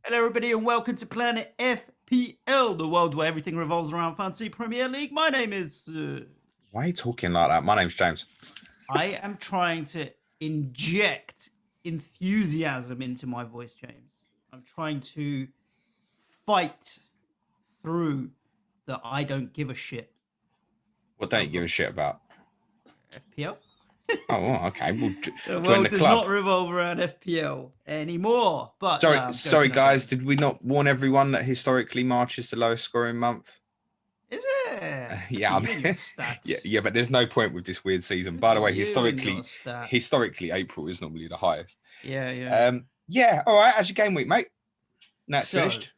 Hello, everybody, and welcome to Planet FPL, the world where everything revolves around Fantasy Premier League. My name is... Why are you talking like that? My name's James. I am trying to inject enthusiasm into my voice, James. I'm trying to fight through the I don't give a shit. What don't you give a shit about? FPL? Oh, okay. Well, The join world the does club. not revolve around FPL anymore. But Sorry, guys. Did we not warn everyone that historically March is the lowest scoring month? Is it? Yeah, You and your stats. yeah, but there's no point with this weird season. Look By at the way, you and your stats. historically, April is normally the highest. Yeah. Yeah. All right. How's your game week, mate? Now it's finished.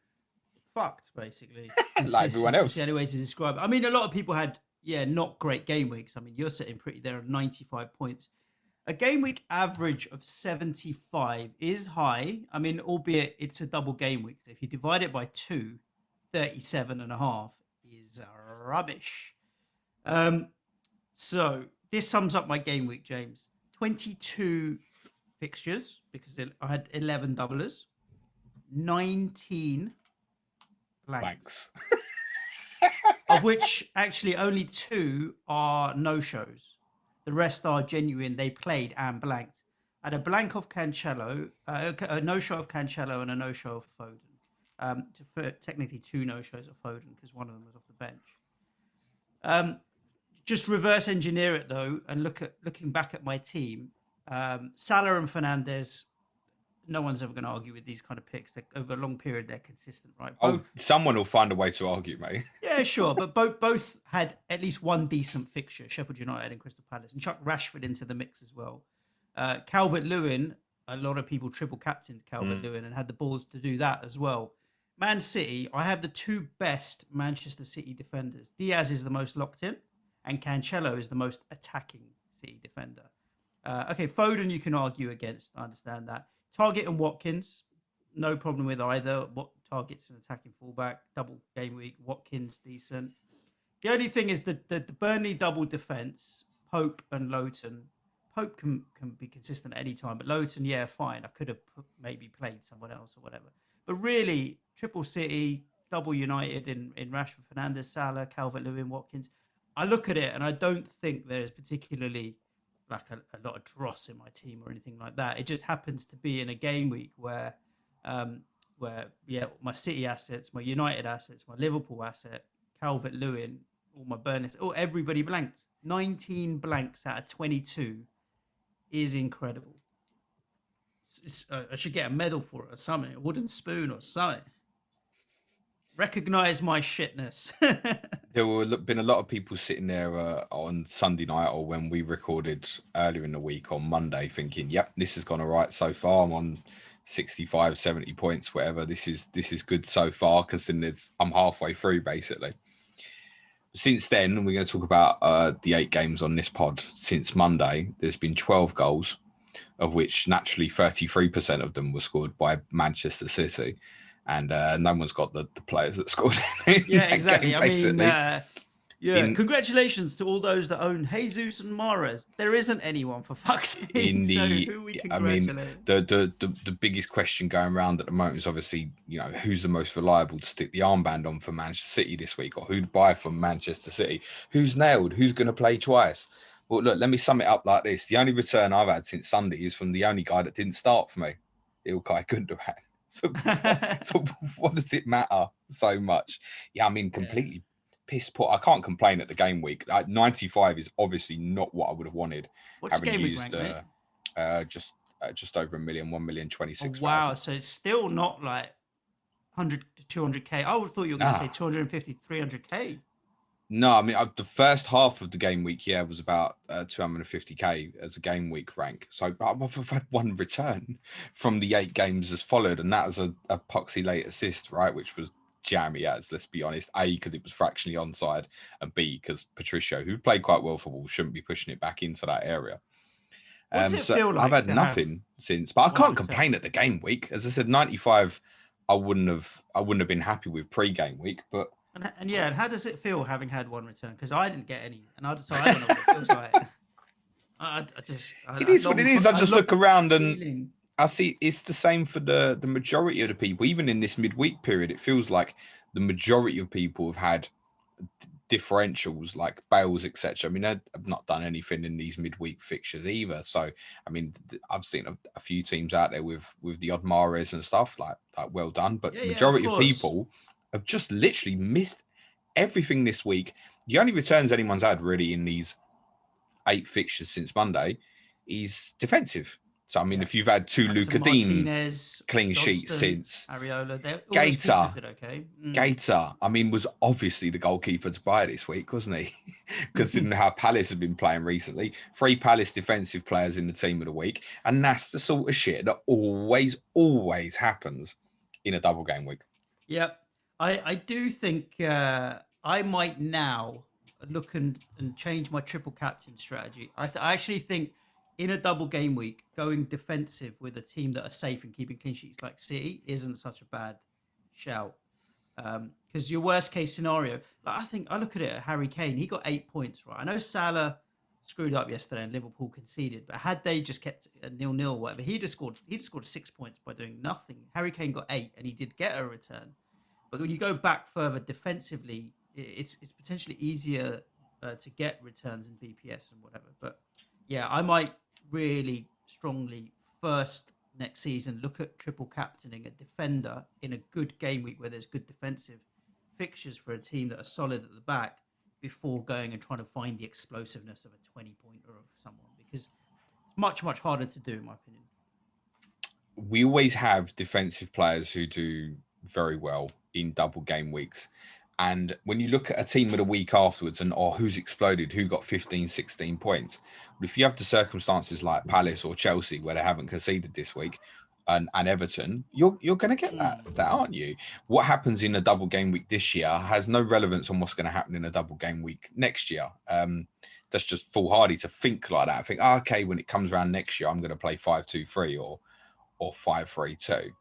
Fucked, basically. Like everyone else. It's the only way to describe it. I mean, a lot of people had, not great game weeks. I mean, you're sitting pretty there at 95 points. A game week average of 75 is high. I mean, albeit it's a double game week. If you divide it by 2, 37.5 is rubbish. So this sums up my game week, James. 22 fixtures because I had 11 doublers, 19 blanks. Of which actually only 2 are no-shows. The rest are genuine. They played and blanked. I had a blank of Cancelo, a no-show of Cancelo and a no-show of Foden. Technically 2 no-shows of Foden because one of them was off the bench. Just reverse engineer it though, and looking back at my team. Salah and Fernandes, no one's ever going to argue with these kind of picks. Over a long period, they're consistent, right? Someone will find a way to argue, mate. Yeah, sure. But both had at least one decent fixture, Sheffield United and Crystal Palace, and chuck Rashford into the mix as well. Calvert-Lewin, a lot of people triple captained Calvert-Lewin and had the balls to do that as well. Man City, I have the 2 best Manchester City defenders. Diaz is the most locked in, and Cancelo is the most attacking City defender. Okay, Foden you can argue against. I understand that. Target and Watkins, no problem with either. What Target's an attacking fullback, double game week. Watkins decent. The only thing is the Burnley double defense, Pope and Lowton. Pope can be consistent at any time, but Lowton, yeah, fine. I could have maybe played someone else or whatever. But really, triple City, double United in Rashford, Fernandes, Salah, Calvert-Lewin, Watkins. I look at it and I don't think there is particularly like a lot of dross in my team or anything like that. It just happens to be in a game week where my City assets, my United assets, my Liverpool asset, Calvert-Lewin, all my Burnley, everybody blanked. 19 blanks out of 22 is incredible. I should get a medal for it or something, a wooden spoon or something. Recognize my shitness. There will have been a lot of people sitting there on Sunday night or when we recorded earlier in the week on Monday thinking, yep, this has gone all right so far. I'm on 65, 70 points, whatever. This is good so far because I'm halfway through basically. Since then, we're going to talk about the 8 games on this pod. Since Monday, there's been 12 goals, of which naturally 33% of them were scored by Manchester City. And no one's got the players that scored. Yeah, exactly. Game, I mean, congratulations to all those that own Jesus and Mahrez. There isn't anyone, for fuck's sake. So who we congratulate? I mean, the biggest question going around at the moment is obviously, who's the most reliable to stick the armband on for Manchester City this week, or who'd buy from Manchester City? Who's nailed? Who's going to play twice? Well, look, let me sum it up like this. The only return I've had since Sunday is from the only guy that didn't start for me, Ilkay Gundogan. So what does it matter so much? Yeah, I mean, completely piss poor. I can't complain at the game week. 95 is obviously not what I would have wanted. What's the game week rank, mate? Just over 1 million, 1,026,000. Wow, so it's still not like 100 to 200k. I would have thought you were going to say 250 to 300k. No, I mean, the first half of the game week, was about 250k as a game week rank. So I've had 1 return from the 8 games as followed, and that was a Poxy late assist, right, which was jammy as, let's be honest. A, because it was fractionally onside, and B, because Patricio, who played quite well for Wolves, shouldn't be pushing it back into that area. What's it feel like? I've had nothing since, but I can't complain at the game week. As I said, 95, I wouldn't have been happy with pre-game week, but. And how does it feel having had 1 return? Because I didn't get any, and I don't know what it feels like. It is what it is. I just look around and I see it's the same for the majority of the people. Even in this midweek period, it feels like the majority of people have had differentials like Bales, etc. I mean, I've not done anything in these midweek fixtures either. So, I mean, I've seen a few teams out there with the odd Mahrez and stuff like well done. But the Of majority of course. people have just literally missed everything this week. The only returns anyone's had really in these 8 fixtures since Monday is defensive. So, I mean, if you've had 2 Captain Luka Dean Martinez, clean sheets Johnston, since Areola, all those keepers Gator, did okay. Gator, I mean, was obviously the goalkeeper to buy this week, wasn't he? Considering how Palace have been playing recently. 3 Palace defensive players in the team of the week. And that's the sort of shit that always happens in a double game week. Yep. I do think I might now look and change my triple captain strategy. I actually think in a double game week, going defensive with a team that are safe and keeping clean sheets like City isn't such a bad shout. Because your worst case scenario, like I think I look at it at Harry Kane, he got 8 points, right? I know Salah screwed up yesterday and Liverpool conceded, but had they just kept a 0-0 or whatever, he'd have scored 6 points by doing nothing. Harry Kane got 8 and he did get a return. But when you go back further defensively, it's potentially easier to get returns in BPS and whatever. But yeah, I might really strongly first next season look at triple captaining a defender in a good game week where there's good defensive fixtures for a team that are solid at the back before going and trying to find the explosiveness of a 20-pointer of someone, because it's much harder to do, in my opinion. We always have defensive players who do very well in double game weeks. And when you look at a team of the week afterwards and who's exploded, who got 15, 16 points. But if you have the circumstances like Palace or Chelsea where they haven't conceded this week and Everton, you're going to get that, aren't you? What happens in a double game week this year has no relevance on what's going to happen in a double game week next year. That's just foolhardy to think like that. I think, okay, when it comes around next year, I'm going to play 5-2-3 or 5-3-2.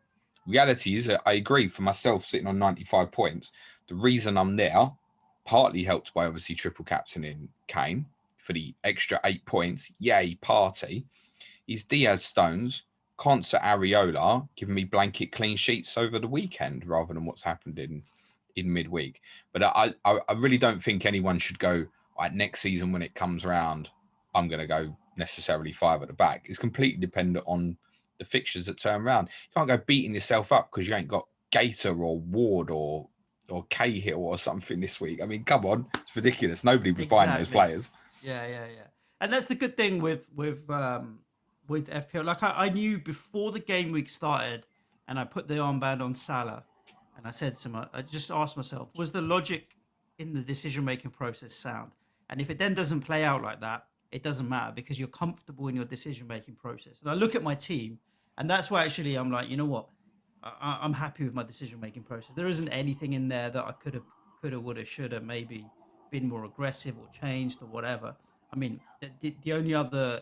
Reality is, I agree, for myself sitting on 95 points, the reason I'm there, partly helped by obviously triple captaining Kane for the extra 8 points, yay, party, is Diaz Stones, Concert Areola giving me blanket clean sheets over the weekend rather than what's happened in midweek. But I really don't think anyone should go, right, next season when it comes around, I'm going to go necessarily 5 at the back. It's completely dependent on the fixtures that turn around. You can't go beating yourself up because you ain't got Gator or Ward or Cahill or something this week. I mean, come on, it's ridiculous. Nobody was buying those players. Yeah. And that's the good thing with FPL. Like I knew before the game week started, and I put the armband on Salah, and I said to I just asked myself, was the logic in the decision making process sound? And if it then doesn't play out like that, it doesn't matter because you're comfortable in your decision making process. And I look at my team, and that's why actually I'm like, you know what? I'm happy with my decision making process. There isn't anything in there that I could have, would have, should have, maybe been more aggressive or changed or whatever. I mean, the only other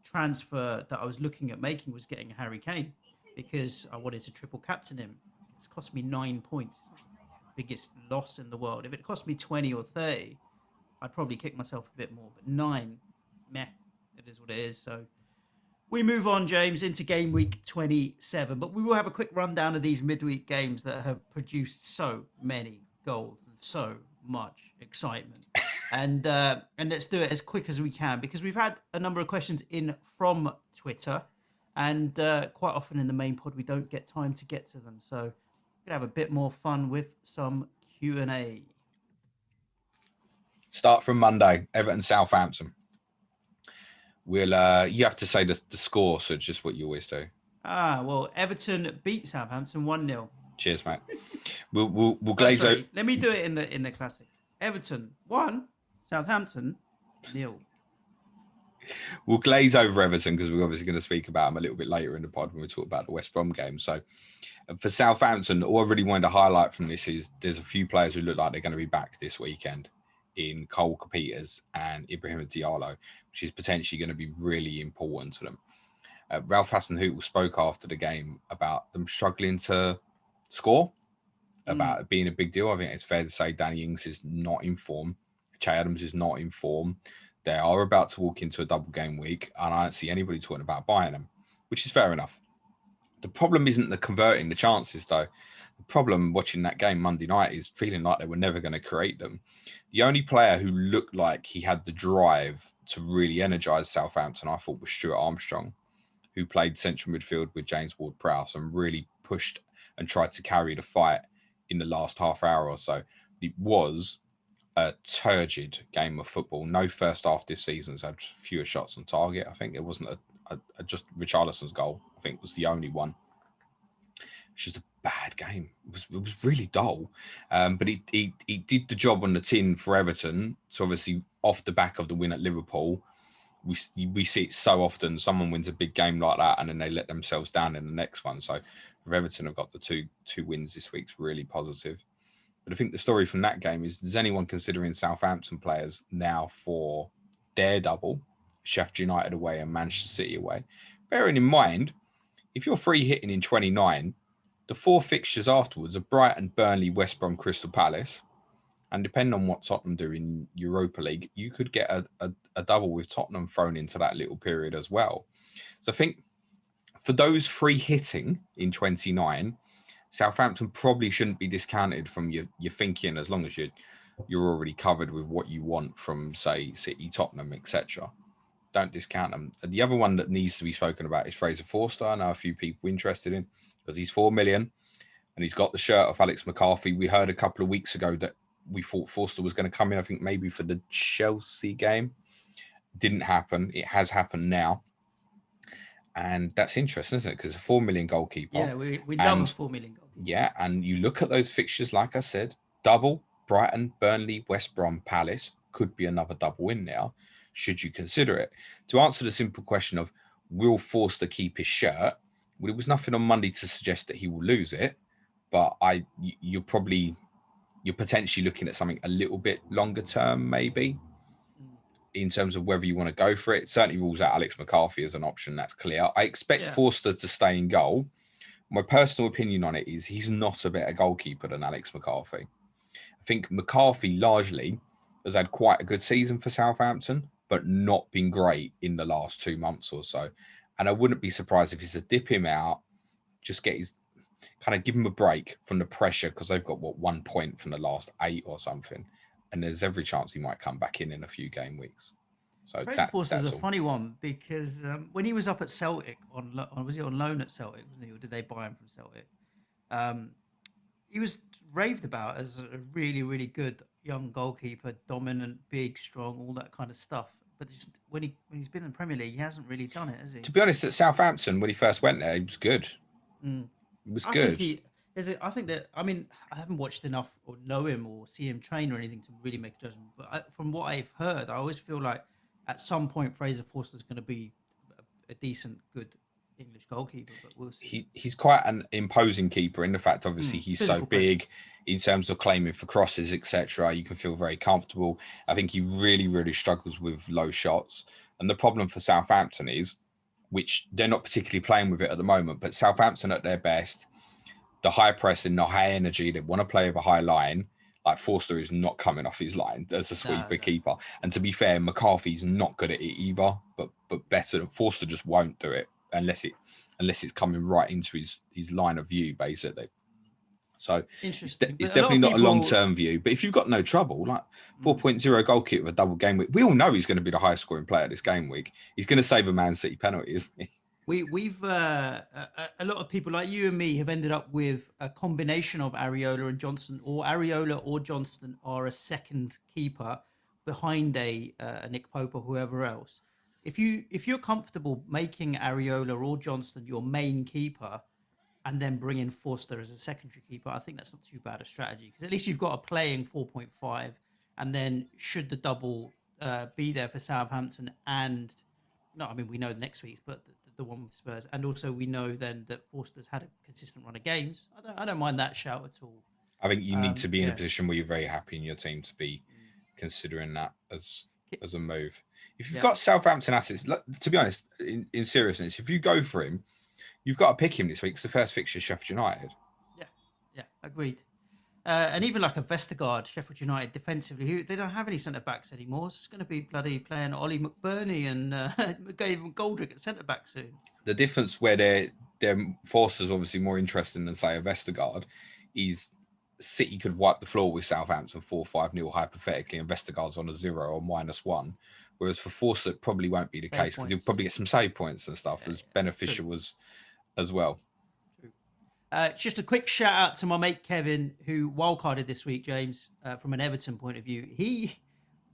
transfer that I was looking at making was getting Harry Kane because I wanted to triple captain him. It's cost me 9 points. It's not the biggest loss in the world. If it cost me 20 or 30, I'd probably kick myself a bit more. But 9, meh, it is what it is. So we move on, James, into game week 27. But we will have a quick rundown of these midweek games that have produced so many goals and so much excitement. And let's do it as quick as we can because we've had a number of questions in from Twitter. And quite often in the main pod, we don't get time to get to them. So we're going to have a bit more fun with some Q&A. Start from Monday, Everton Southampton. We'll you have to say the score, so it's just what you always do. Well, Everton beat Southampton 1-0. Cheers, mate. We'll glaze over. Let me do it in the classic. Everton 1, Southampton 0. We'll glaze over Everton because we're obviously going to speak about them a little bit later in the pod when we talk about the West Brom game. So for Southampton, all I really wanted to highlight from this is there's a few players who look like they're going to be back this weekend in Cole Peters and Ibrahim Diallo, which is potentially going to be really important to them. Ralph Hasenhüttl spoke after the game about them struggling to score, about it being a big deal. I think it's fair to say Danny Ings is not in form. Che Adams is not in form. They are about to walk into a double game week, and I don't see anybody talking about buying them, which is fair enough. The problem isn't the converting the chances, though. The problem watching that game Monday night is feeling like they were never going to create them. The only player who looked like he had the drive to really energise Southampton, I thought, was Stuart Armstrong, who played central midfield with James Ward-Prowse and really pushed and tried to carry the fight in the last half hour or so. It was a turgid game of football. No first half this season's had fewer shots on target. I think it wasn't just Richarlison's goal. I think was the only one. It's just a bad game. It was really dull. But he did the job on the tin for Everton. So obviously off the back of the win at Liverpool, we see it so often. Someone wins a big game like that and then they let themselves down in the next one. So if Everton have got the two wins this week, it's really positive. But I think the story from that game is, anyone considering Southampton players now for their double, Sheffield United away and Manchester City away? Bearing in mind, if you're free hitting in 29, the 4 fixtures afterwards are Brighton, Burnley, West Brom, Crystal Palace. And depending on what Tottenham do in Europa League, you could get a double with Tottenham thrown into that little period as well. So I think for those free hitting in 29, Southampton probably shouldn't be discounted from your thinking, as long as you're already covered with what you want from, say, City, Tottenham, etc. Don't discount them. The other one that needs to be spoken about is Fraser Forster. I know a few people interested in, because he's 4 million and he's got the shirt of Alex McCarthy. We heard a couple of weeks ago that we thought Forster was going to come in, I think maybe for the Chelsea game. Didn't happen. It has happened now. And that's interesting, isn't it? Because it's a 4 million goalkeeper. Yeah, we love a 4 million goalkeeper. Yeah, and you look at those fixtures, like I said, double, Brighton, Burnley, West Brom, Palace, could be another double in there, should you consider it. To answer the simple question of, will Forster keep his shirt? Well, it was nothing on Monday to suggest that he will lose it, but you're potentially looking at something a little bit longer term, maybe, in terms of whether you want to go for it. It certainly rules out Alex McCarthy as an option. That's clear. I expect Forster to stay in goal. My personal opinion on it is he's not a better goalkeeper than Alex McCarthy. I think McCarthy largely has had quite a good season for Southampton, but not been great in the last 2 months or so. And I wouldn't be surprised if he's to dip him out, just give him a break from the pressure, because they've got 1 point from the last 8 or something. And there's every chance he might come back in a few game weeks. So Fraser Forster's a funny one, because when he was up at Celtic, was he on loan at Celtic? Or did they buy him from Celtic? He was raved about as a really, really good young goalkeeper, dominant, big, strong, all that kind of stuff. But just when he's been in the Premier League, he hasn't really done it, has he? To be honest, at Southampton, when he first went there, he was good. He was good. I think that, I mean, I haven't watched enough or know him or see him train or anything to really make a judgment. But from what I've heard, I always feel like at some point Fraser Forster's going to be a decent, good English goalkeeper. But we'll see. He's quite an imposing keeper in the fact, obviously, he's so big presence in terms of claiming for crosses, etc. You can feel very comfortable. I think he really, really struggles with low shots. And the problem for Southampton is, which they're not particularly playing with it at the moment, but Southampton at their best, the high pressing, the high energy, they want to play with a high line. Like Forster is not coming off his line as a sweeper keeper. And to be fair, McCarthy's not good at it either, but better. Forster just won't do it unless it's coming right into his line of view, basically. So it's definitely not a long-term view. But if you've got no trouble, like 4.0 goalkeeper with a double game week, we all know he's going to be the highest scoring player this game week. He's going to save a Man City penalty, isn't he? We've a lot of people like you and me have ended up with a combination of Areola and Johnston, or Areola or Johnston are a second keeper behind a Nick Pope or whoever else. If you're comfortable making Areola or Johnston your main keeper, and then bring in Forster as a secondary keeper, I think that's not too bad a strategy, because at least you've got a playing 4.5, and then should the double be there for Southampton, and we know next week's, but the one with Spurs, and also we know then that Forster's had a consistent run of games. I don't mind that shout at all. I think you need to be in a position where you're very happy in your team to be considering that as a move. If you've got Southampton assets, to be honest, in seriousness, if you go for him, you've got to pick him this week. It's the first fixture, Sheffield United. Yeah, agreed. And even like a Vestergaard, Sheffield United defensively, they don't have any centre-backs anymore. It's going to be bloody playing Ollie McBurney and Gavin Goldrick at centre-back soon. The difference where Forster's obviously more interesting than, say, a Vestergaard. City could wipe the floor with Southampton 4-5-0 hypothetically, and Vestergaard's on a 0 or -1. Whereas for Forster, it probably won't be the case because he'll probably get some save points and stuff as beneficial as well. Just a quick shout out to my mate Kevin, who wildcarded this week, James, from an Everton point of view.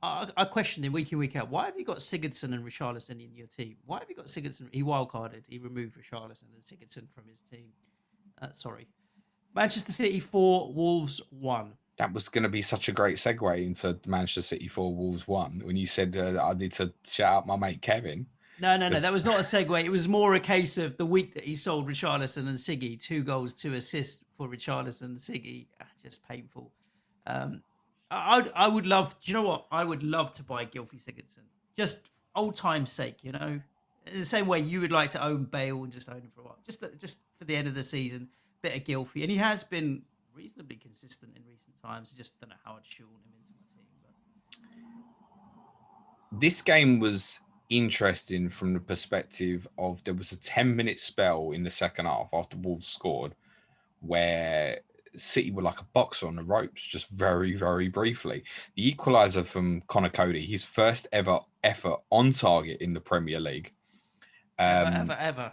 I questioned him week in, week out. Why have you got Sigurdsson and Richarlison in your team? Why have you got Sigurdsson? He wildcarded. He removed Richarlison and Sigurdsson from his team. Sorry. Manchester City 4, Wolves 1. That was going to be such a great segue into Manchester City 4, Wolves 1 when you said I need to shout out my mate Kevin. No. That was not a segue. It was more a case of the week that he sold Richarlison and Siggy. 2 goals, 2 assists for Richarlison and Siggy. Just painful. I would love... Do you know what? I would love to buy Gylfi Sigurdsson. Just old time's sake, you know? In the same way you would like to own Bale and just own him for a while. Just for the end of the season, bit of Gylfi. And he has been reasonably consistent in recent times. I just don't know how I'd shoehorn him into my team. But this game was interesting from the perspective of there was a 10-minute spell in the second half after Wolves scored where City were like a boxer on the ropes, just very, very briefly. The equaliser from Conor Cody, his first ever effort on target in the Premier League. Ever.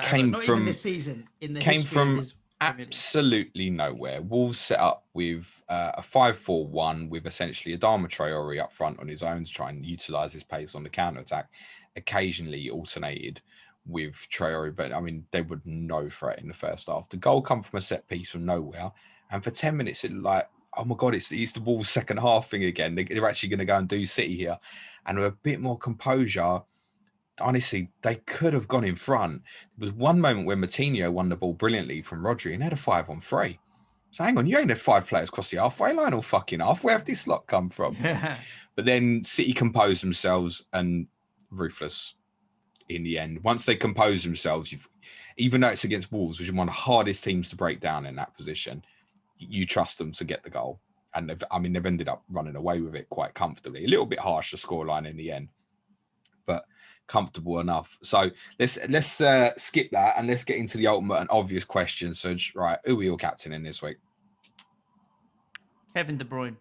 Came Not from even this season. Came from absolutely nowhere. Wolves set up with a 5-4-1 with essentially Adama Traore up front on his own to try and utilise his pace on the counter-attack. Occasionally alternated with Traore, but I mean, they were no threat in the first half. The goal come from a set piece from nowhere. And for 10 minutes, it looked like, oh my God, it's the Wolves second half thing again. They're actually going to go and do City here. And with a bit more composure, honestly, they could have gone in front. There was one moment where Moutinho won the ball brilliantly from Rodri and had a 5-on-3. So hang on, you ain't had 5 players across the halfway line all fucking half. Where have this lot come from? But then City composed themselves and ruthless in the end. Once they compose themselves, even though it's against Wolves, which is one of the hardest teams to break down in that position, you trust them to get the goal. And they've ended up running away with it quite comfortably. A little bit harsh, the scoreline in the end, but comfortable enough. So let's skip that and let's get into the ultimate and obvious question. So, right, who are your captain in this week? Kevin De Bruyne.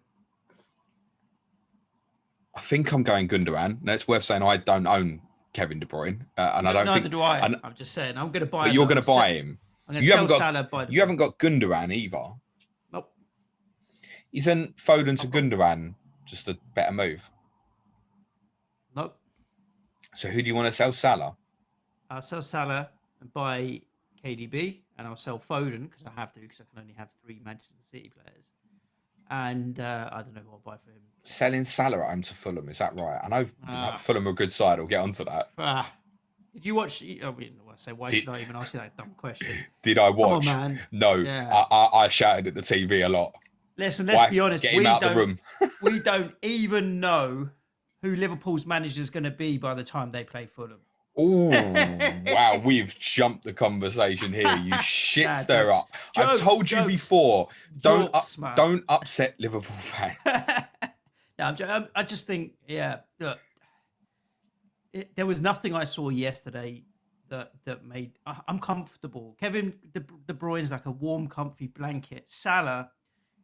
I think I'm going Gundogan. Now, it's worth saying I don't own Kevin De Bruyne, and I don't neither think. Do I. I'm just saying I'm going to buy. But you're going to buy him. I'm going to sell Salah. You haven't got Gundogan either. Nope. Isn't Foden to Gundogan just a better move? Nope. So who do you want to sell? Salah? I'll sell Salah and buy KDB, and I'll sell Foden because I have to, because I can only have 3 Manchester City players. And I don't know who I'll buy for him. Selling Salah at home to Fulham, is that right? I know Fulham are a good side. I'll get onto that. Did you watch? Why should I even ask you that dumb question? Did I watch? Come on, man. No, yeah. I shouted at the TV a lot. Listen, let's be honest. Get him out the room. We don't even know who Liverpool's manager is going to be by the time they play Fulham. Oh, wow. We've jumped the conversation here. You shit stir up. I've told you before, don't upset Liverpool fans. No, I just think, look, there was nothing I saw yesterday that made... I'm comfortable. Kevin De Bruyne's like a warm, comfy blanket. Salah,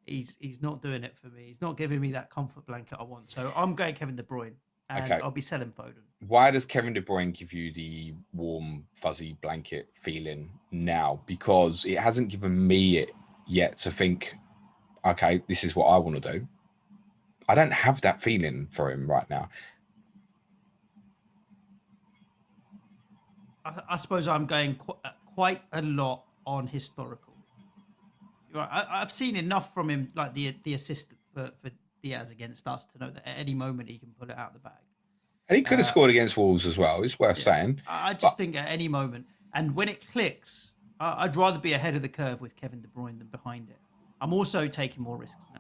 he's not doing it for me. He's not giving me that comfort blanket I want. So I'm going Kevin De Bruyne. And I'll be selling Foden. Why does Kevin De Bruyne give you the warm, fuzzy blanket feeling now? Because it hasn't given me it yet to think, okay, this is what I want to do. I don't have that feeling for him right now. I suppose I'm going quite a lot on historical. I've seen enough from him, like the assist for Diaz against us, to know that at any moment he can pull it out of the bag. And he could have scored against Wolves as well. It's worth saying. I just think at any moment, and when it clicks, I'd rather be ahead of the curve with Kevin De Bruyne than behind it. I'm also taking more risks now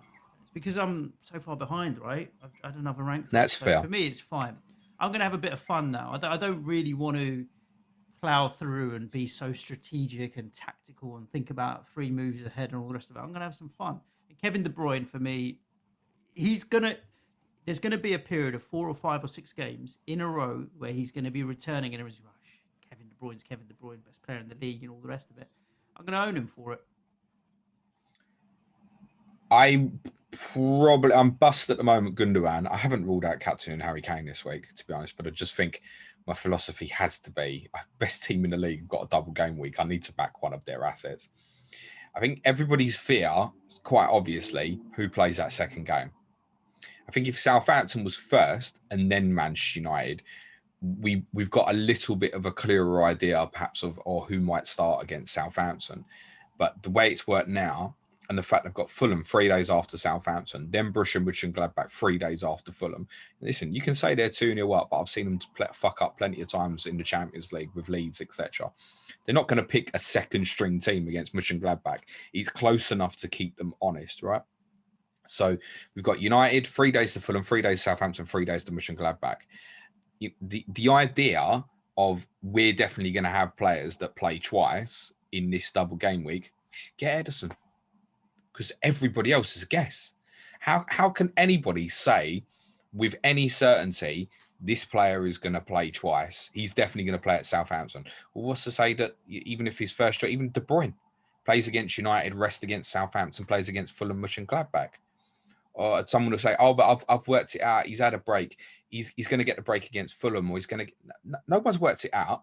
because I'm so far behind, right? I've had another rank. That's fair. For me, it's fine. I'm going to have a bit of fun now. I don't really want to plow through and be so strategic and tactical and think about 3 moves ahead and all the rest of it. I'm going to have some fun. And Kevin De Bruyne, for me, there's going to be a period of 4 or 5 or 6 games in a row where he's going to be returning and everyone's like, Kevin De Bruyne's Kevin De Bruyne, best player in the league, and all the rest of it. I'm going to own him for it. I'm bust at the moment, Gundogan. I haven't ruled out captaining Harry Kane this week, to be honest, but I just think my philosophy has to be best team in the league, got a double game week. I need to back one of their assets. I think everybody's fear, quite obviously, who plays that second game. I think if Southampton was first and then Manchester United, we've got a little bit of a clearer idea, perhaps, of who might start against Southampton. But the way it's worked now, and the fact they've got Fulham 3 days after Southampton, then Borussia Mönchengladbach 3 days after Fulham. Listen, you can say they're 2-0 up, but I've seen them fuck up plenty of times in the Champions League with Leeds, etc. They're not going to pick a second-string team against Mönchengladbach. It's close enough to keep them honest, right? So we've got United, 3 days to Fulham, 3 days to Southampton, 3 days to Mönchengladbach. The idea of we're definitely going to have players that play twice in this double game week, get Ederson. Because everybody else is a guess. How can anybody say with any certainty this player is going to play twice? He's definitely going to play at Southampton. Well, what's to say that even if his first, even De Bruyne plays against United, rest against Southampton, plays against Fulham, Mönchengladbach? Or someone will say, "Oh, but I've worked it out. He's had a break. He's going to get the break against Fulham, or he's going to." No one's worked it out.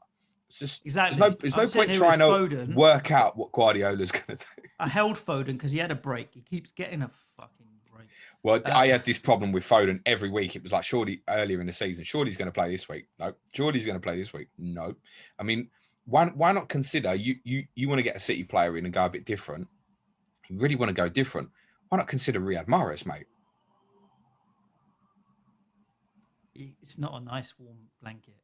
It's just exactly. There's no point trying to work out what Guardiola's going to do. I held Foden because he had a break. He keeps getting a fucking break. Well, I had this problem with Foden every week. It was like, surely earlier in the season, surely he's going to play this week. No. Surely he's going to play this week. No. I mean, why not consider you want to get a City player in and go a bit different? You really want to go different. Why not consider Riyad Mahrez, mate? It's not a nice warm blanket.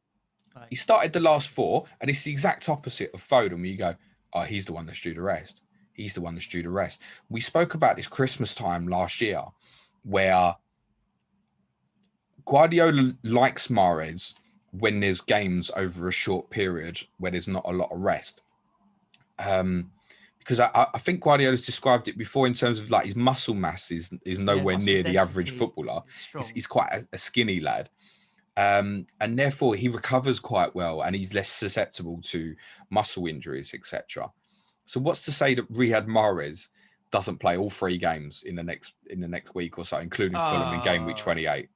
Like, he started the last 4, and it's the exact opposite of Foden, where you go, oh, he's the one that's due to rest. He's the one that's due to rest. We spoke about this Christmas time last year, where Guardiola likes Mahrez when there's games over a short period where there's not a lot of rest. Because I think Guardiola's described it before in terms of like his muscle mass is nowhere near the average footballer. He's quite a skinny lad. And therefore he recovers quite well and he's less susceptible to muscle injuries, etc. So what's to say that Riyad Mahrez doesn't play all 3 games in the next week or so, including Fulham in Gameweek 28?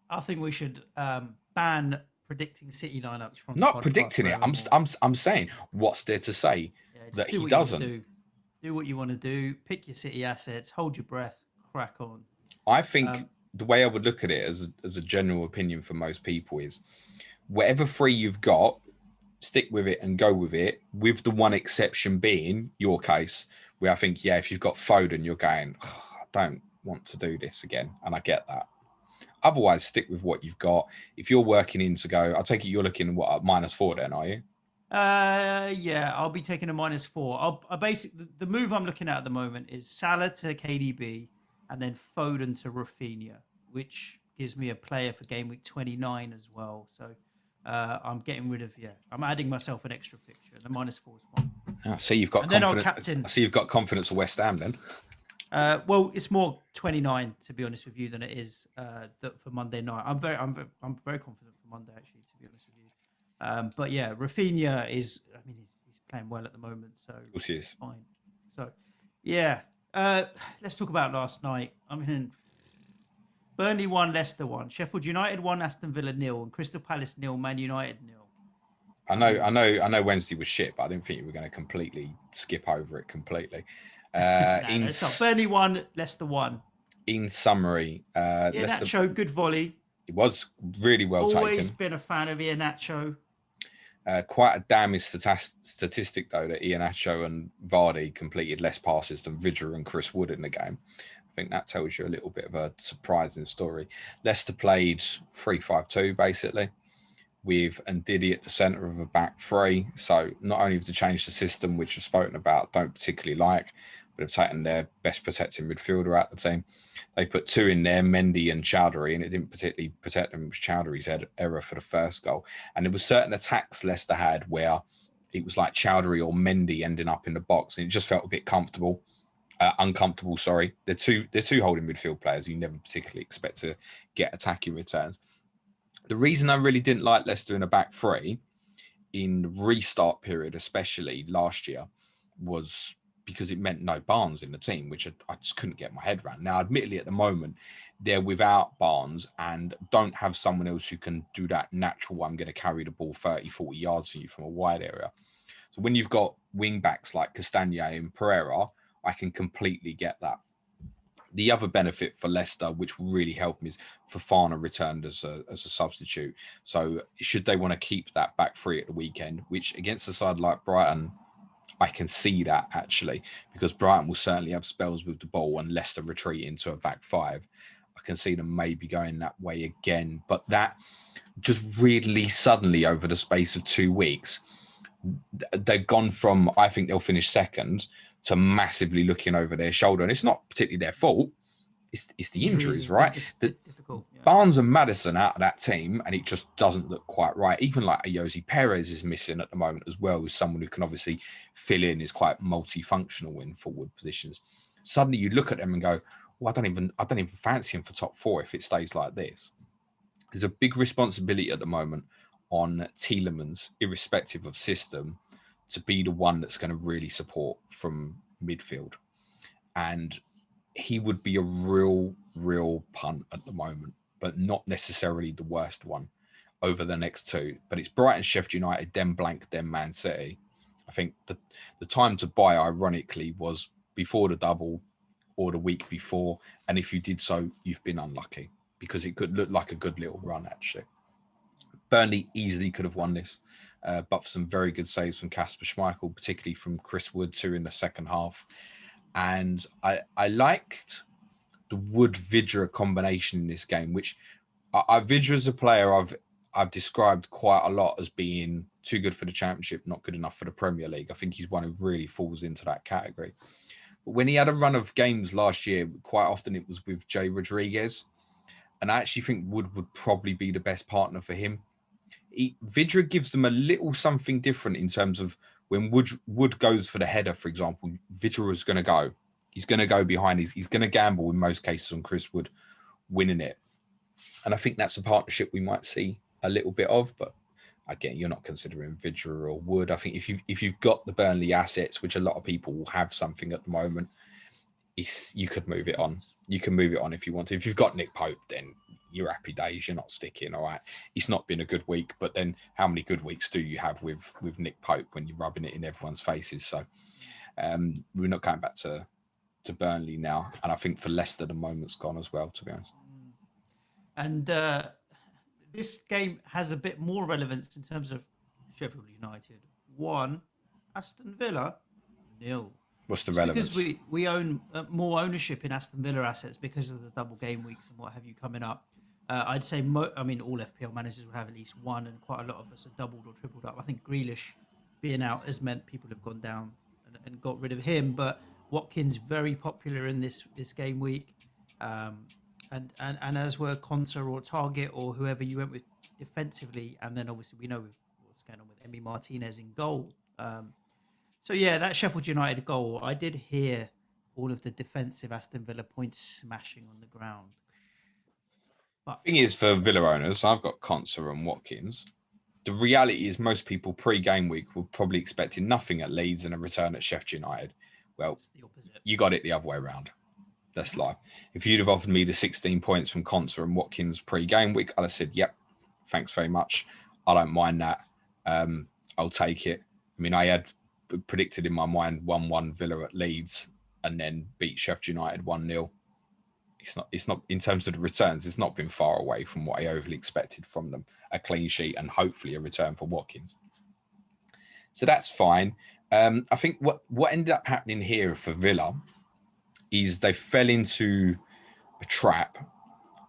I think we should ban predicting City lineups from not predicting it. I'm saying what's there to say that he doesn't. Do what you want to do. Pick your City assets. Hold your breath. Crack on. I think the way I would look at it as a general opinion for most people is whatever 3 you've got, stick with it and go with it, with the one exception being your case, where I think, if you've got Foden, you're going, I don't want to do this again. And I get that. Otherwise, stick with what you've got. If you're working in to go, I'll take it you're looking at -4 then, are you? Yeah, I'll be taking a -4. I basically, the move I'm looking at the moment is Salah to KDB and then Foden to Rafinha, which gives me a player for game week 29 as well. So I'm getting rid of, I'm adding myself an extra fixture. The -4 is fine. I see you've got and confidence. Then I'll captain. I see you've got confidence of West Ham then. Well, it's more 29 to be honest with you than it is for Monday night. I'm very confident for Monday actually, to be honest with you. But yeah, Rafinha is. I mean, he's playing well at the moment, so of course he is. Fine. So yeah, let's talk about last night. I mean, Burnley 1, Leicester 1, Sheffield United 1, Aston Villa 0, and Crystal Palace 0, Man United 0. I know Wednesday was shit, but I didn't think you were going to completely skip over it completely. It's not. Burnley 1, Leicester 1. In summary, Leicester showed good volley. It was really well taken. Always been a fan of Iheanacho. Quite a damning statistic, though, that Iheanacho and Vardy completed less passes than Vidra and Chris Wood in the game. I think that tells you a little bit of a surprising story. Leicester played 3-5-2, basically, with Ndidi at the centre of a back 3. So not only have they changed the system, which I've spoken about, don't particularly like, but have taken their best protecting midfielder out of the team. They put 2 in there, Mendy and Chowdhury, and it didn't particularly protect them. It was Chowdhury's error for the first goal. And there were certain attacks Leicester had where it was like Chowdhury or Mendy ending up in the box, and it just felt a bit uncomfortable. Sorry, they're two holding midfield players you never particularly expect to get attacking returns. The reason I really didn't like Leicester in a back 3 in restart period, especially last year, was because it meant no Barnes in the team, which I just couldn't get my head around. Now, admittedly, at the moment, they're without Barnes and don't have someone else who can do that natural, I'm going to carry the ball 30, 40 yards for you from a wide area. So when you've got wing backs like Castagne and Pereira, I can completely get that. The other benefit for Leicester, which will really help them, is Fofana returned as a substitute. So should they want to keep that back three at the weekend, which against a side like Brighton, I can see that actually, because Brighton will certainly have spells with the ball and Leicester retreat into a back five. I can see them maybe going that way again. But that just really suddenly over the space of 2 weeks, they've gone from, I think they'll finish second, to massively looking over their shoulder. And it's not particularly their fault. It's the injuries, right? Difficult. Yeah. Barnes and Maddison out of that team, and it just doesn't look quite right. Even like Ayoze Perez is missing at the moment as well, as someone who can obviously fill in, is quite multifunctional in forward positions. Suddenly you look at them and go, well, I don't even fancy him for top four if it stays like this. There's a big responsibility at the moment on Tielemans, irrespective of system, to be the one that's going to really support from midfield. And he would be a real punt at the moment, but not necessarily the worst one over the next two. But it's Brighton, Sheffield United, then blank, then Man City. I think the time to buy, ironically, was before the double or the week before. And if you did so, you've been unlucky, because it could look like a good little run, actually. Burnley easily could have won this, but for some very good saves from Kasper Schmeichel, particularly from Chris Wood too in the second half. And I liked the Wood-Vidra combination in this game, which Vidra as a player I've described quite a lot as being too good for the Championship, not good enough for the Premier League. I think he's one who really falls into that category. But when he had a run of games last year, quite often it was with Jay Rodriguez. And I actually think Wood would probably be the best partner for him. Vidra gives them a little something different in terms of when Wood goes for the header, for example, Vidra is going to go. He's going to go behind. He's going to gamble in most cases on Chris Wood winning it. And I think that's a partnership we might see a little bit of. But again, you're not considering Vidra or Wood. I think if you've got the Burnley assets, which a lot of people will have something at the moment, you could move it on. You can move it on if you want to. If you've got Nick Pope, then you're happy days. You're not sticking, all right? It's not been a good week, but then how many good weeks do you have with Nick Pope when you're rubbing it in everyone's faces? So we're not going back to Burnley now. And I think for Leicester, the moment's gone as well, to be honest. And this game has a bit more relevance in terms of Sheffield United 1, Aston Villa 0. What's the relevance? Because we own more ownership in Aston Villa assets because of the double game weeks and what have you coming up. I'd say, all FPL managers will have at least one, and quite a lot of us are doubled or tripled up. I think Grealish being out has meant people have gone down and got rid of him. But Watkins very popular in this game week, and as were Konsa or Target or whoever you went with defensively, and then obviously we know what's going on with Emi Martinez in goal. So yeah, that Sheffield United goal, I did hear all of the defensive Aston Villa points smashing on the ground. But the thing is, for Villa owners, I've got Konsa and Watkins. The reality is most people pre-game week were probably expecting nothing at Leeds and a return at Sheffield United. Well, it's the opposite. You got it the other way around. That's life. If you'd have offered me the 16 points from Konsa and Watkins pre-game week, I'd have said, yep, thanks very much. I don't mind that. I'll take it. I mean, I had predicted in my mind 1-1 Villa at Leeds and then beat Sheffield United 1-0. It's not in terms of the returns, it's not been far away from what I overly expected from them. A clean sheet and hopefully a return for Watkins. So that's fine. I think what ended up happening here for Villa is they fell into a trap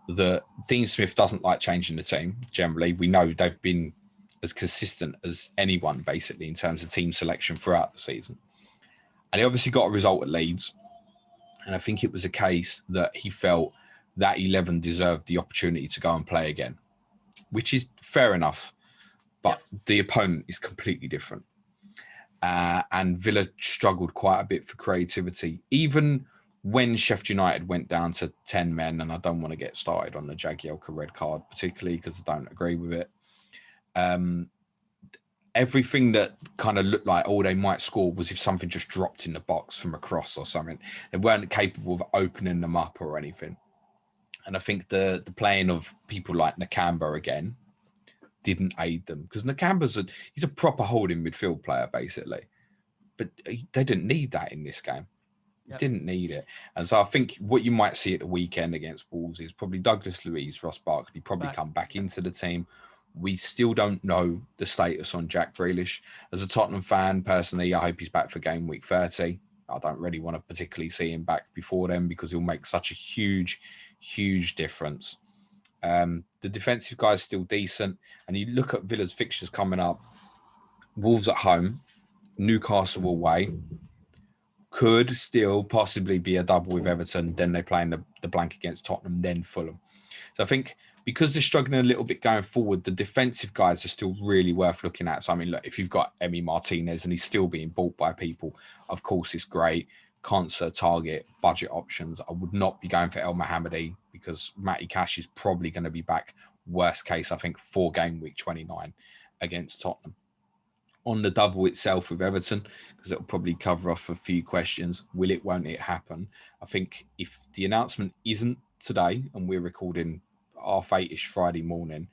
that Dean Smith doesn't like changing the team. Generally, we know they've been as consistent as anyone, basically, in terms of team selection throughout the season. And he obviously got a result at Leeds. And I think it was a case that he felt that 11 deserved the opportunity to go and play again, which is fair enough. But the opponent is completely different. And Villa struggled quite a bit for creativity. Even when Sheffield United went down to 10 men, and I don't want to get started on the Jagielka red card, particularly because I don't agree with it. everything that kind of looked like, oh, they might score was if something just dropped in the box from a cross or something. They weren't capable of opening them up or anything. And I think the playing of people like Nakamba again didn't aid them, because Nakamba's he's a proper holding midfield player, basically. But they didn't need that in this game. Yep. Didn't need it. And so I think what you might see at the weekend against Wolves is probably Douglas Luiz, Ross Barkley probably come back into the team. We still don't know the status on Jack Grealish. As a Tottenham fan, personally, I hope he's back for game week 30. I don't really want to particularly see him back before then, because he'll make such a huge difference. The defensive guy is still decent. And you look at Villa's fixtures coming up. Wolves at home, Newcastle away. Could still possibly be a double with Everton. Then they play in the blank against Tottenham, then Fulham. So I think because they're struggling a little bit going forward, the defensive guys are still really worth looking at. So, I mean, look, if you've got Emi Martinez and he's still being bought by people, of course, it's great. Cancer, target, budget options. I would not be going for El Mohammadi, because Matty Cash is probably going to be back, worst case, I think, for game week 29 against Tottenham. On the double itself with Everton, because it'll probably cover off a few questions. Will it, won't it happen? I think if the announcement isn't today, and we're recording 8:30ish Friday morning,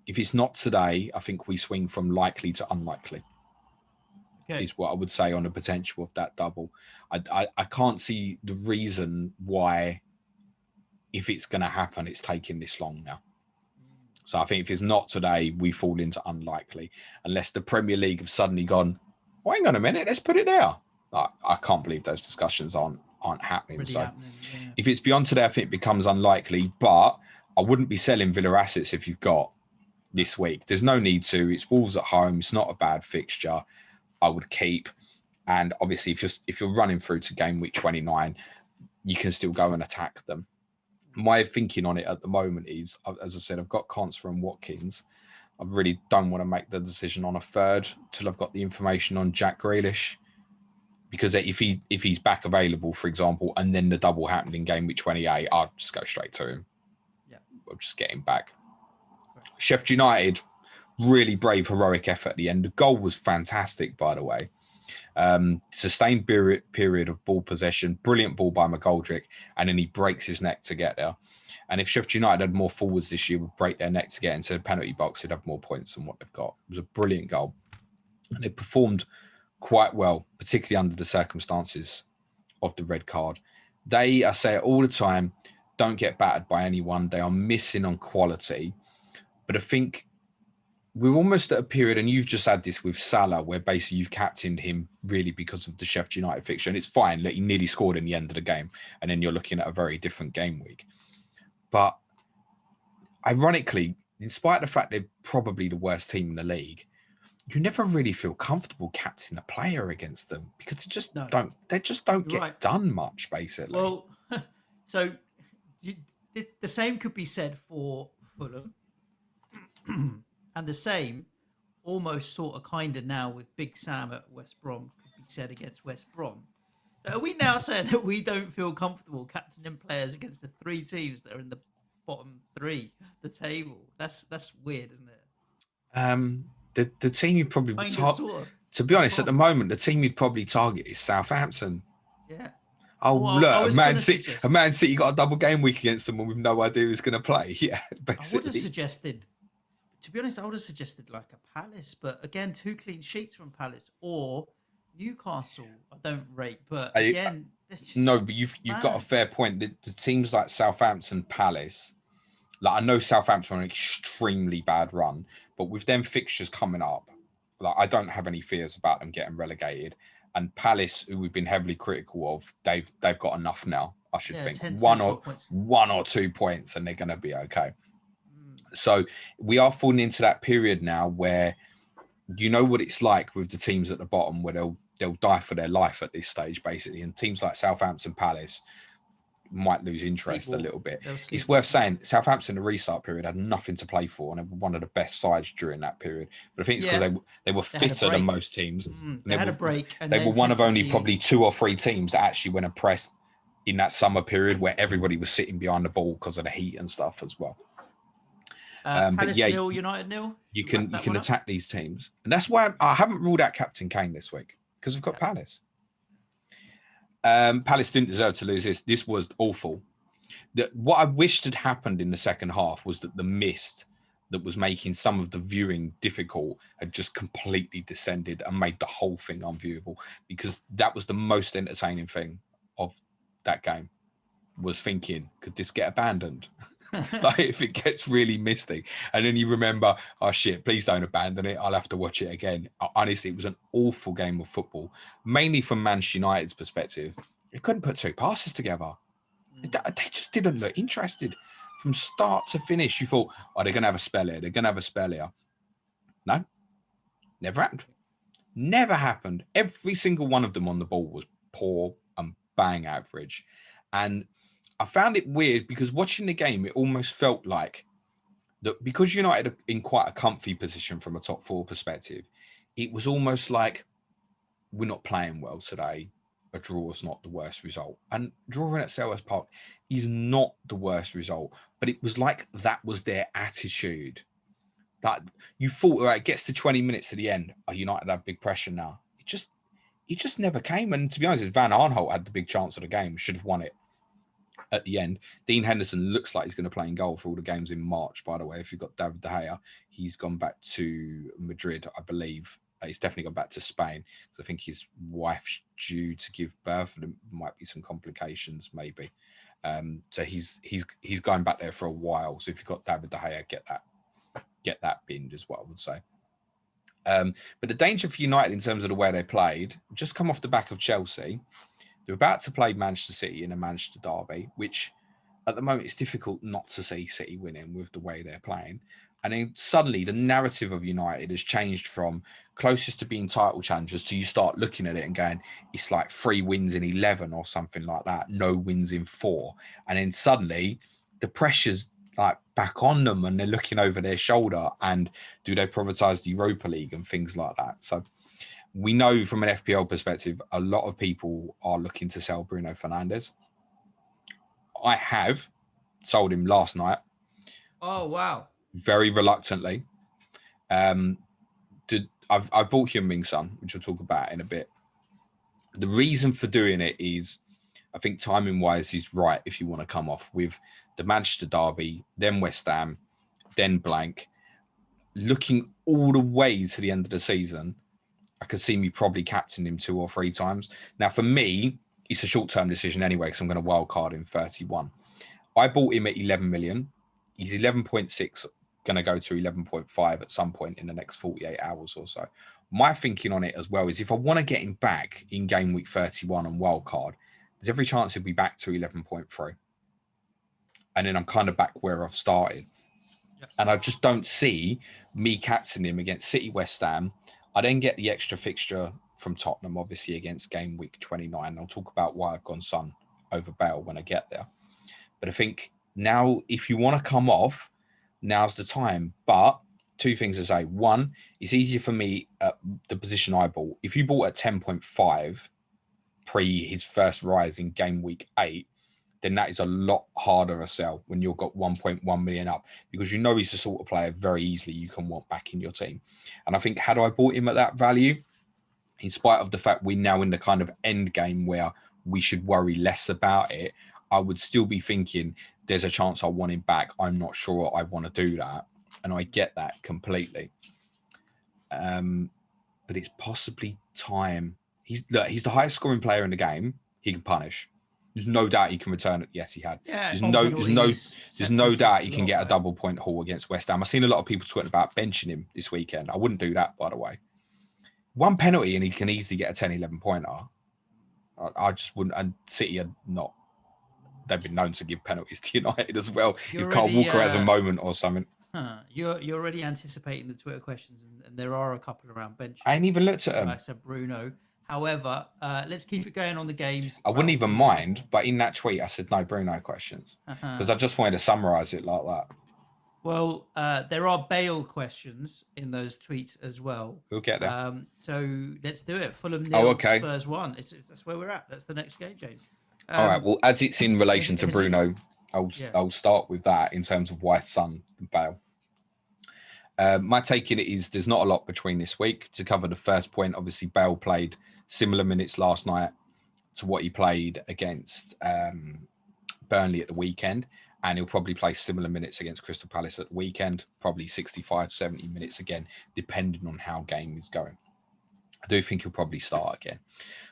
if it's not today, I think we swing from likely to unlikely. Okay. Is what I would say on the potential of that double. I can't see the reason why, if it's going to happen, it's taking this long now. So I think if it's not today, we fall into unlikely, unless the Premier League have suddenly gone, well, hang on a minute, let's put it there. I can't believe those discussions aren't happening. Yeah. If it's beyond today, I think it becomes unlikely, but I wouldn't be selling Villa assets if you've got this week. There's no need to. It's Wolves at home. It's not a bad fixture. I would keep. And obviously, if you're running through to game week 29, you can still go and attack them. My thinking on it at the moment is, as I said, I've got Conser and Watkins. I really don't want to make the decision on a third till I've got the information on Jack Grealish, because if he's back available, for example, and then the double happened in game week 28, I'll just go straight to him. Yeah, I'll just get him back. Right. Sheffield United, really brave, heroic effort at the end. The goal was fantastic, by the way. Sustained period of ball possession, brilliant ball by McGoldrick, and then he breaks his neck to get there. And if Sheffield United had more forwards this year, would break their neck to get into the penalty box, they'd have more points than what they've got. It was a brilliant goal, and they performed quite well, particularly under the circumstances of the red card. They, I say it all the time, don't get battered by anyone. They are missing on quality, but I think we're almost at a period, and you've just had this with Salah, where basically you've captained him really because of the Sheffield United fixture. And it's fine that he nearly scored in the end of the game, and then you're looking at a very different game week. But ironically, in spite of the fact they're probably the worst team in the league, you never really feel comfortable captaining a player against them, because they just don't get done much, basically. Well, so the same could be said for Fulham. And the same, almost sort of kind of now with Big Sam at West Brom, could be said against West Brom. So are we now saying that we don't feel comfortable captaining players against the three teams that are in the bottom three of the table? That's weird, isn't it? The team you probably to be honest, at the moment, the team you'd probably target is Southampton. Yeah. Oh, well, look, Man City got a double game week against them, and we've no idea who's going to play. Yeah, basically. I would have suggested. To be honest, I would have suggested like a Palace, but again, 2 clean sheets from Palace, or Newcastle. I don't rate, but again, no, but you've got a fair point. The teams like Southampton, Palace, like I know Southampton on an extremely bad run, but with them fixtures coming up, like I don't have any fears about them getting relegated. And Palace, who we've been heavily critical of, they've got enough now. I should think 1 or 2 points, and they're going to be okay. So we are falling into that period now where you know what it's like with the teams at the bottom, where they'll die for their life at this stage, basically. And teams like Southampton, Palace might lose interest a little bit. It's worth saying Southampton, the restart period, had nothing to play for, and they were one of the best sides during that period. But I think it's because they were fitter than most teams. They had a break. And they were one of only probably 2 or 3 teams that actually went and pressed in that summer period, where everybody was sitting behind the ball because of the heat and stuff as well. But Palace yeah, 0, United 0. you Wrap can that one up. attack these teams, and that's why I haven't ruled out Captain Kane this week because I've got Palace. Palace didn't deserve to lose this. This was awful. What I wished had happened in the second half was that the mist that was making some of the viewing difficult had just completely descended and made the whole thing unviewable, because that was the most entertaining thing of that game, was thinking, could this get abandoned? Like, if it gets really misty, and then you remember, oh shit, please don't abandon it, I'll have to watch it again. Honestly, it was an awful game of football, mainly from Manchester United's perspective. They couldn't put two passes together. They just didn't look interested from start to finish. You thought, oh, they're going to have a spell here. They're going to have a spell here. No, never happened. Never happened. Every single one of them on the ball was poor and bang average. And I found it weird because watching the game, it almost felt like that because United are in quite a comfy position from a top four perspective, it was almost like we're not playing well today. A draw is not the worst result. And drawing at Selhurst Park is not the worst result. But it was like that was their attitude. That you thought, all right, it gets to 20 minutes at the end. Oh, United have big pressure now. It just never came. And to be honest, Van Aanholt had the big chance of the game, should have won it at the end. Dean Henderson looks like he's going to play in goal for all the games in March, by the way. If you've got David De Gea, he's gone back to Madrid, I believe. He's definitely gone back to Spain because I think his wife's due to give birth. There might be some complications, maybe. So he's going back there for a while. So if you've got David De Gea, get that binned is what I would say. But the danger for United in terms of the way they played, just come off the back of Chelsea. They're about to play Manchester City in a Manchester derby, which at the moment it's difficult not to see City winning with the way they're playing. And then suddenly the narrative of United has changed from closest to being title challengers to you start looking at it and going, it's like 3 wins in 11 or something like that. No wins in 4. And then suddenly the pressure's like back on them and they're looking over their shoulder, and do they privatize the Europa League and things like that? So we know from an FPL perspective, a lot of people are looking to sell Bruno Fernandes. I have sold him last night. Oh, wow. Very reluctantly. I've bought Heung-min Son, which we'll talk about in a bit. The reason for doing it is, I think timing-wise, he's right if you want to come off with the Manchester derby, then West Ham, then blank. Looking all the way to the end of the season, I could see me probably captaining him 2 or 3 times. Now, for me, it's a short-term decision anyway, because I'm going to wildcard in 31. I bought him at 11 million. He's 11.6, going to go to 11.5 at some point in the next 48 hours or so. My thinking on it as well is if I want to get him back in game week 31 on wildcard, there's every chance he'll be back to 11.3. And then I'm kind of back where I've started. Yep. And I just don't see me captaining him against City, West Ham. I then get the extra fixture from Tottenham, obviously, against game week 29. I'll talk about why I've gone Son over Bale when I get there. But I think now, if you want to come off, now's the time. But 2 things to say. One, it's easier for me at the position I bought. If you bought at 10.5 pre his first rise in game week 8, then that is a lot harder a sell when you've got 1.1 million up, because you know he's the sort of player very easily you can want back in your team. And I think had I bought him at that value, in spite of the fact we're now in the kind of end game where we should worry less about it, I would still be thinking there's a chance I want him back. I'm not sure I want to do that. And I get that completely. But it's possibly time. He's the highest scoring player in the game. He can punish. There's no doubt he can return at the Etihad. Yeah, there's no doubt he can get a double point haul against West Ham. I've seen a lot of people talking about benching him this weekend. I wouldn't do that, by the way. 1 penalty and he can easily get a 10, 11 pointer. I just wouldn't. And City are not. They've been known to give penalties to United as well. If Carl Walker has a moment or something. You're already anticipating the Twitter questions, and there are a couple around bench. I ain't even looked at them. Like I said, Bruno. However, let's keep it going on the games. I wouldn't even mind, but in that tweet, I said no Bruno questions because I just wanted to summarise it like that. Well, there are Bale questions in those tweets as well. We'll get there. So let's do it. Fulham 0, Spurs 1. That's where we're at. That's the next game, James. All right. Well, as it's in relation to Bruno, I'll start with that in terms of why Son and Bale. My take in it is there's not a lot between this week. To cover the first point, obviously Bale played similar minutes last night to what he played against Burnley at the weekend, and he'll probably play similar minutes against Crystal Palace at the weekend, probably 65, 70 minutes again, depending on how game is going. I do think he'll probably start again.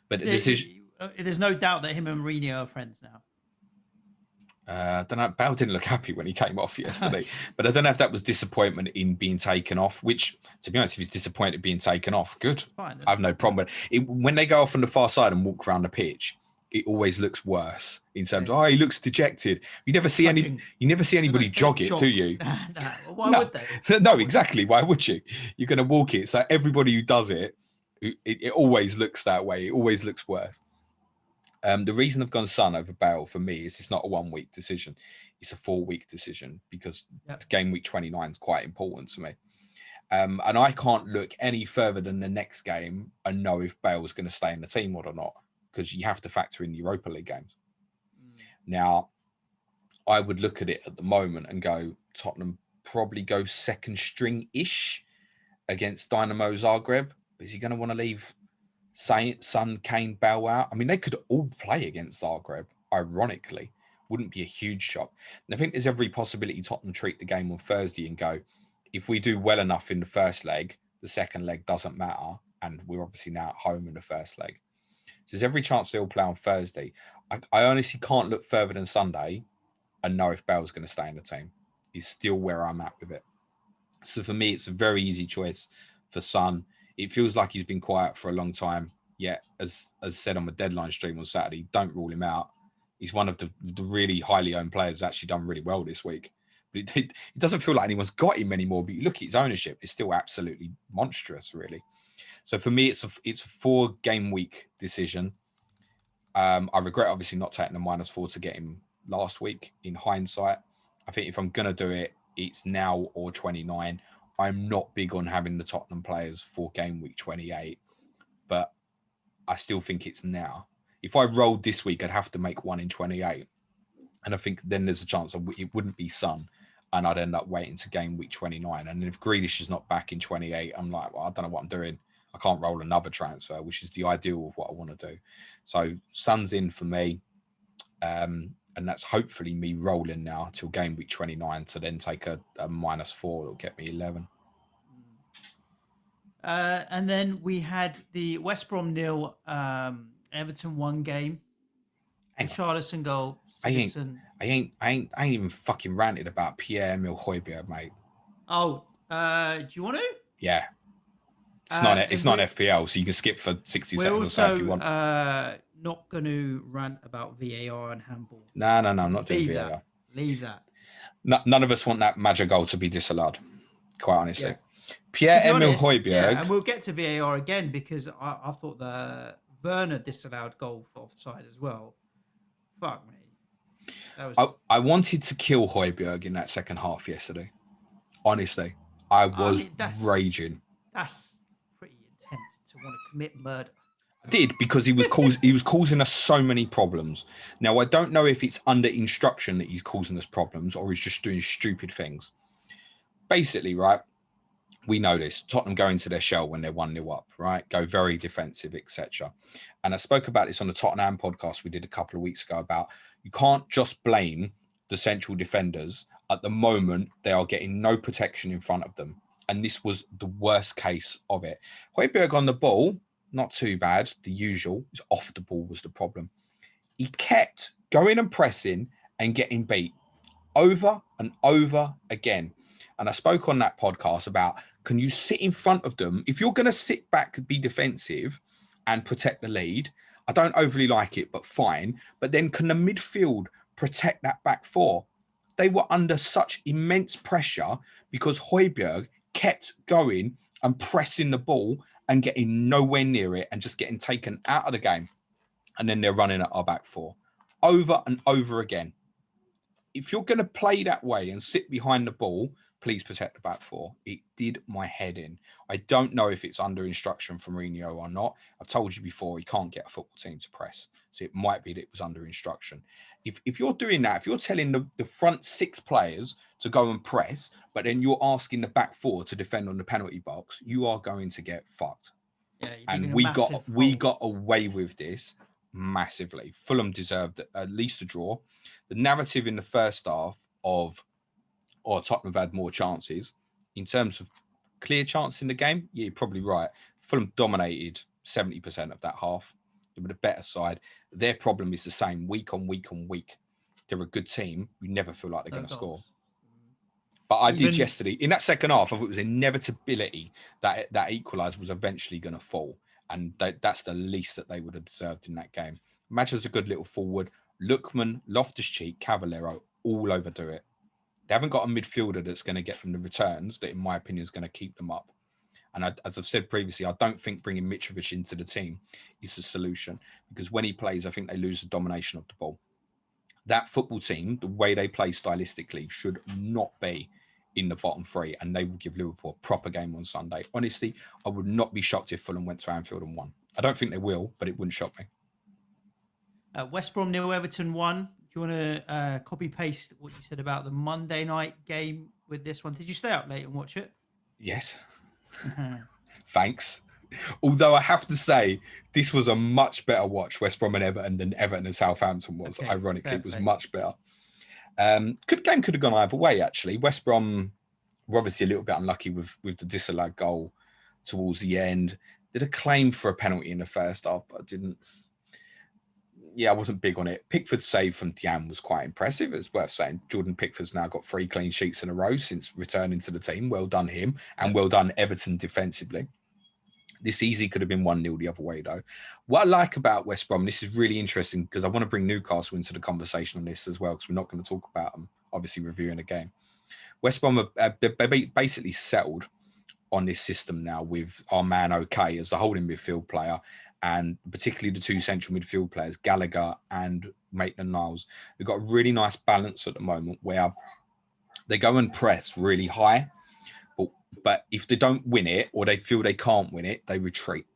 But the decision... There's no doubt that him and Mourinho are friends now. I don't know. Bale didn't look happy when he came off yesterday, but I don't know if that was disappointment in being taken off, which, to be honest, if he's disappointed being taken off, good. Fine, I have no problem with it. When they go off on the far side and walk around the pitch, it always looks worse in terms of, he looks dejected. You never see anybody jog it, do you? Why would they? No, exactly. Why would you? You're going to walk it. So everybody who does it, it always looks that way. It always looks worse. The reason I've gone Son over Bale for me is it's not a 1 week decision. It's a 4 week decision because game week 29 is quite important to me. And I can't look any further than the next game and know if Bale's going to stay in the team or not, because you have to factor in the Europa League games. Now, I would look at it at the moment and go, Tottenham probably go second string-ish against Dynamo Zagreb. But is he going to want to leave Son, Kane, Bale out? I mean, they could all play against Zagreb, ironically. Wouldn't be a huge shock. And I think there's every possibility Tottenham treat the game on Thursday and go, if we do well enough in the first leg, the second leg doesn't matter. And we're obviously now at home in the first leg. So there's every chance they'll play on Thursday. I honestly can't look further than Sunday and know if Bale's going to stay in the team. It's still where I'm at with it. So for me, it's a very easy choice for Son. It feels like he's been quiet for a long time. Yet, as said on the deadline stream on Saturday, don't rule him out. He's one of the really highly owned players that's actually done really well this week. But it doesn't feel like anyone's got him anymore. But you look at his ownership, it's still absolutely monstrous, really. So for me, it's a 4 game week decision. I regret obviously not taking the -4 to get him last week. In hindsight, I think if I'm going to do it, it's now or 29. I'm not big on having the Tottenham players for game week 28, but I still think it's now. If I rolled this week, I'd have to make one in 28. And I think then there's a chance it wouldn't be Son, and I'd end up waiting to game week 29. And if Grealish is not back in 28, I'm like, well, I don't know what I'm doing. I can't roll another transfer, which is the ideal of what I want to do. So Son's in for me. And that's hopefully me rolling now till game week 29 to then take a -4. It'll get me 11. And then we had the West Brom 0, Everton 1 game. Richarlison goal. I ain't even fucking ranted about Pierre-Emile Højbjerg, mate. Oh, do you want to? Yeah. It's not FPL, so you can skip for 60 seconds or so if you want. Not going to rant about VAR and handball. No, I'm not doing VAR. Leave that. None of us want that magic goal to be disallowed, quite honestly. Yeah. Pierre-Emile Højbjerg. Yeah, and we'll get to VAR again because I thought the Werner disallowed goal for offside as well. Fuck me. I wanted to kill Højbjerg in that second half yesterday. Honestly, I was raging. That's pretty intense to want to commit murder. I did, because he was causing us so many problems. Now, I don't know if it's under instruction that he's causing us problems or he's just doing stupid things. Basically, right, we know this. Tottenham go into their shell when they're 1-0 up, right? Go very defensive, etc. And I spoke about this on the Tottenham podcast we did a couple of weeks ago about you can't just blame the central defenders. At the moment, they are getting no protection in front of them. And this was the worst case of it. Højbjerg on the ball, not too bad. The usual. It's off the ball was the problem. He kept going and pressing and getting beat over and over again. And I spoke on that podcast about, can you sit in front of them? If you're going to sit back, be defensive and protect the lead, I don't overly like it, but fine. But then can the midfield protect that back four? They were under such immense pressure because Højbjerg kept going and pressing the ball and getting nowhere near it and just getting taken out of the game. And then they're running at our back four over and over again. If you're going to play that way and sit behind the ball, please protect the back four. It did my head in. I don't know if it's under instruction from Mourinho or not. I've told you before, he can't get a football team to press. So it might be that it was under instruction. If you're doing that, if you're telling the front 6 players to go and press, but then you're asking the back 4 to defend on the penalty box, you are going to get fucked. Yeah, And we got away with this massively. Fulham deserved at least a draw. The narrative in the first half of Tottenham have had more chances. In terms of clear chance in the game, yeah, you're probably right. Fulham dominated 70% of that half. They were the better side. Their problem is the same week on week on week. They're a good team. You never feel like they're going to score. But I did yesterday. In that second half, I thought it was inevitability that equaliser was eventually going to fall. And that's the least that they would have deserved in that game. Manchester's a good little forward. Lookman, Loftus-Cheek, Cavallero all overdo it. They haven't got a midfielder that's going to get them the returns that, in my opinion, is going to keep them up. And as I've said previously, I don't think bringing Mitrovic into the team is the solution, because when he plays, I think they lose the domination of the ball. That football team, the way they play stylistically, should not be in the bottom 3, and they will give Liverpool a proper game on Sunday. Honestly, I would not be shocked if Fulham went to Anfield and won. I don't think they will, but it wouldn't shock me. West Brom 0, Everton 1. Do you want to copy paste what you said about the Monday night game with this one? Did you stay up late and watch it? Yes. Thanks. Although I have to say, this was a much better watch, West Brom and Everton, than Everton and Southampton was. Okay, ironically, it was much better. Game could have gone either way, actually. West Brom were obviously a little bit unlucky with the disallowed goal towards the end. Did a claim for a penalty in the first half, but I didn't. Yeah, I wasn't big on it. Pickford's save from Diane was quite impressive. It's worth saying Jordan Pickford's now got 3 clean sheets in a row since returning to the team. Well done him, and well done Everton defensively. This easily could have been 1-0 the other way, though. What I like about West Brom, this is really interesting because I want to bring Newcastle into the conversation on this as well, because we're not going to talk about them, obviously, reviewing the game. West Brom are basically settled on this system now with our man OK as the holding midfield player, and particularly the 2 central midfield players, Gallagher and Maitland-Niles. They've got a really nice balance at the moment where they go and press really high, but if they don't win it or they feel they can't win it, they retreat.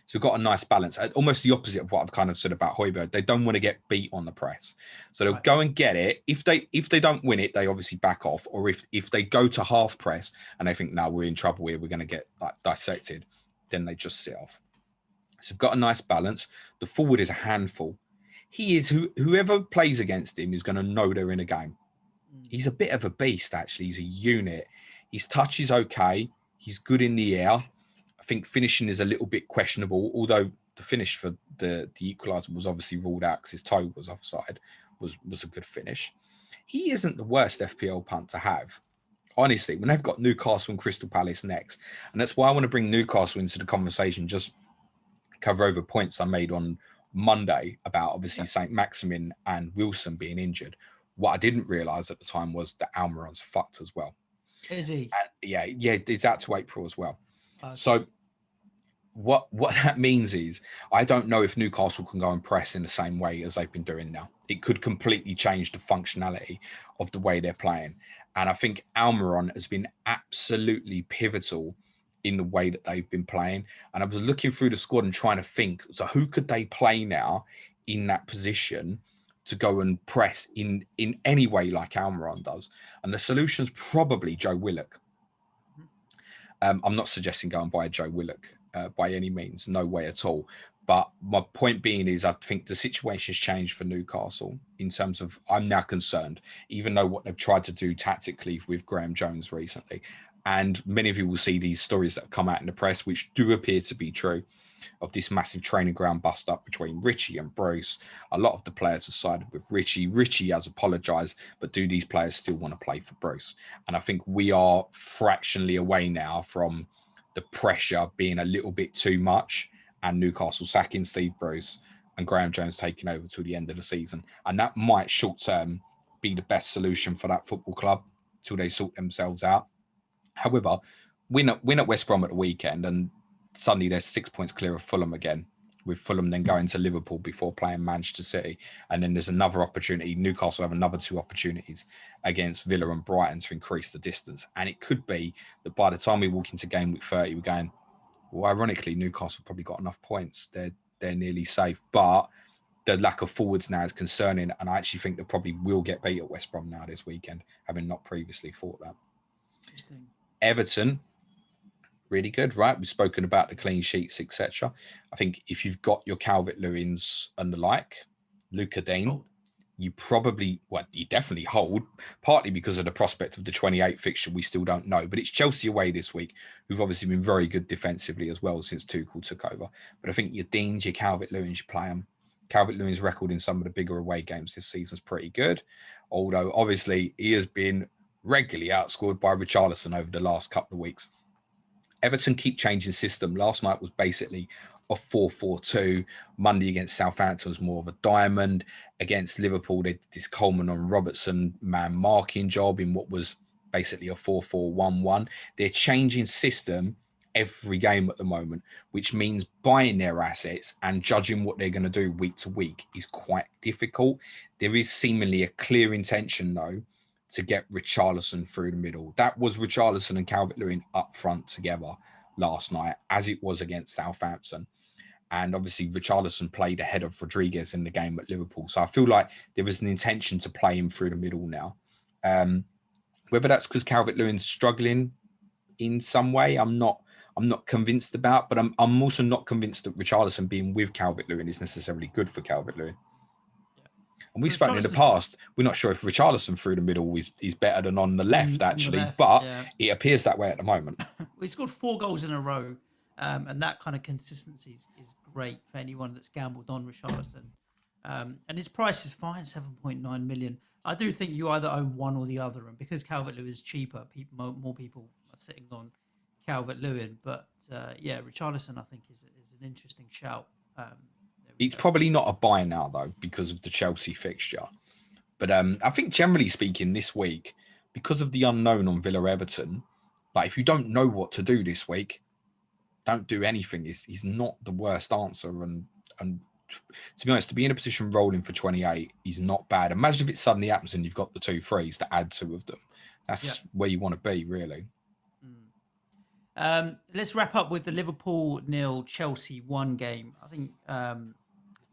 So we've got a nice balance, almost the opposite of what I've kind of said about Højbjerg. They don't want to get beat on the press. So they'll go and get it. If they don't win it, they obviously back off. Or if they go to half press and they think, no, we're in trouble here, we're going to get dissected, then they just sit off. So we've got a nice balance. The forward is a handful. He is, whoever plays against him is going to know they're in a game. He's a bit of a beast, actually. He's a unit. His touch is okay. He's good in the air. I think finishing is a little bit questionable, although the finish for the equaliser was obviously ruled out because his toe was offside, was a good finish. He isn't the worst FPL punt to have. Honestly, when they've got Newcastle and Crystal Palace next, and that's why I want to bring Newcastle into the conversation, just cover over points I made on Monday about obviously St. Maximin and Wilson being injured. What I didn't realise at the time was that Almiron's fucked as well. Is he? Yeah, it's out to April as well. Okay. So what that means is I don't know if Newcastle can go and press in the same way as they've been doing now. It could completely change the functionality of the way they're playing. And I think Almiron has been absolutely pivotal in the way that they've been playing. And I was looking through the squad and trying to think, so who could they play now in that position to go and press in any way like Almiron does? And the solution's probably Joe Willock. I'm not suggesting go and buy Joe Willock by any means, no way at all. But my point being is I think the situation's changed for Newcastle in terms of I'm now concerned, even though what they've tried to do tactically with Graham Jones recently. And many of you will see these stories that have come out in the press, which do appear to be true, of this massive training ground bust up between Richie and Bruce. A lot of the players have sided with Richie. Richie has apologised, but do these players still want to play for Bruce? And I think we are fractionally away now from the pressure being a little bit too much and Newcastle sacking Steve Bruce and Graham Jones taking over till the end of the season. And that might short-term be the best solution for that football club till they sort themselves out. However, win at West Brom at the weekend and suddenly they're 6 points clear of Fulham again, with Fulham then going to Liverpool before playing Manchester City. And then there's another opportunity. Newcastle have another 2 opportunities against Villa and Brighton to increase the distance. And it could be that by the time we walk into game week 30, we're going, well, ironically, Newcastle probably got enough points. They're nearly safe. But the lack of forwards now is concerning. And I actually think they probably will get beat at West Brom now this weekend, having not previously thought that. Interesting. Everton, really good, right? We've spoken about the clean sheets, etc. I think if you've got your Calvert-Lewins and the like, Luca Dean, you definitely hold, partly because of the prospect of the 28 fixture we still don't know. But it's Chelsea away this week, who've obviously been very good defensively as well since Tuchel took over. But I think your Deans, your Calvert-Lewins, you play them. Calvert-Lewin's record in some of the bigger away games this season is pretty good, although obviously he has been regularly outscored by Richarlison over the last couple of weeks. Everton keep changing system. Last night was basically a 4-4-2. Monday against Southampton was more of a diamond. Against Liverpool, they did this Coleman and Robertson man marking job in what was basically a 4-4-1-1. They're changing system every game at the moment, which means buying their assets and judging what they're going to do week to week is quite difficult. There is seemingly a clear intention, though, to get Richarlison through the middle. That was Richarlison and Calvert-Lewin up front together last night, as it was against Southampton. And obviously, Richarlison played ahead of Rodriguez in the game at Liverpool. So I feel like there is an intention to play him through the middle now. Whether that's because Calvert-Lewin's struggling in some way, I'm not convinced about, but I'm also not convinced that Richarlison being with Calvert-Lewin is necessarily good for Calvert-Lewin. And we've spoken in the past, we're not sure if Richarlison through the middle is better than on the left, actually, but it appears that way at the moment. We scored 4 goals in a row, and that kind of consistency is great for anyone that's gambled on Richarlison. And his price is fine, 7.9 million. I do think you either own one or the other, and because Calvert-Lewin is cheaper, more people are sitting on Calvert-Lewin. But Richarlison, I think, is an interesting shout. It's probably not a buy now, though, because of the Chelsea fixture. But I think generally speaking this week, because of the unknown on Villa-Everton, like if you don't know what to do this week, don't do anything. Is not the worst answer. And to be honest, to be in a position rolling for 28 is not bad. Imagine if it suddenly happens and you've got the 2 threes to add 2 of them. That's where you want to be, really. Let's wrap up with the Liverpool 0 Chelsea 1 game. I think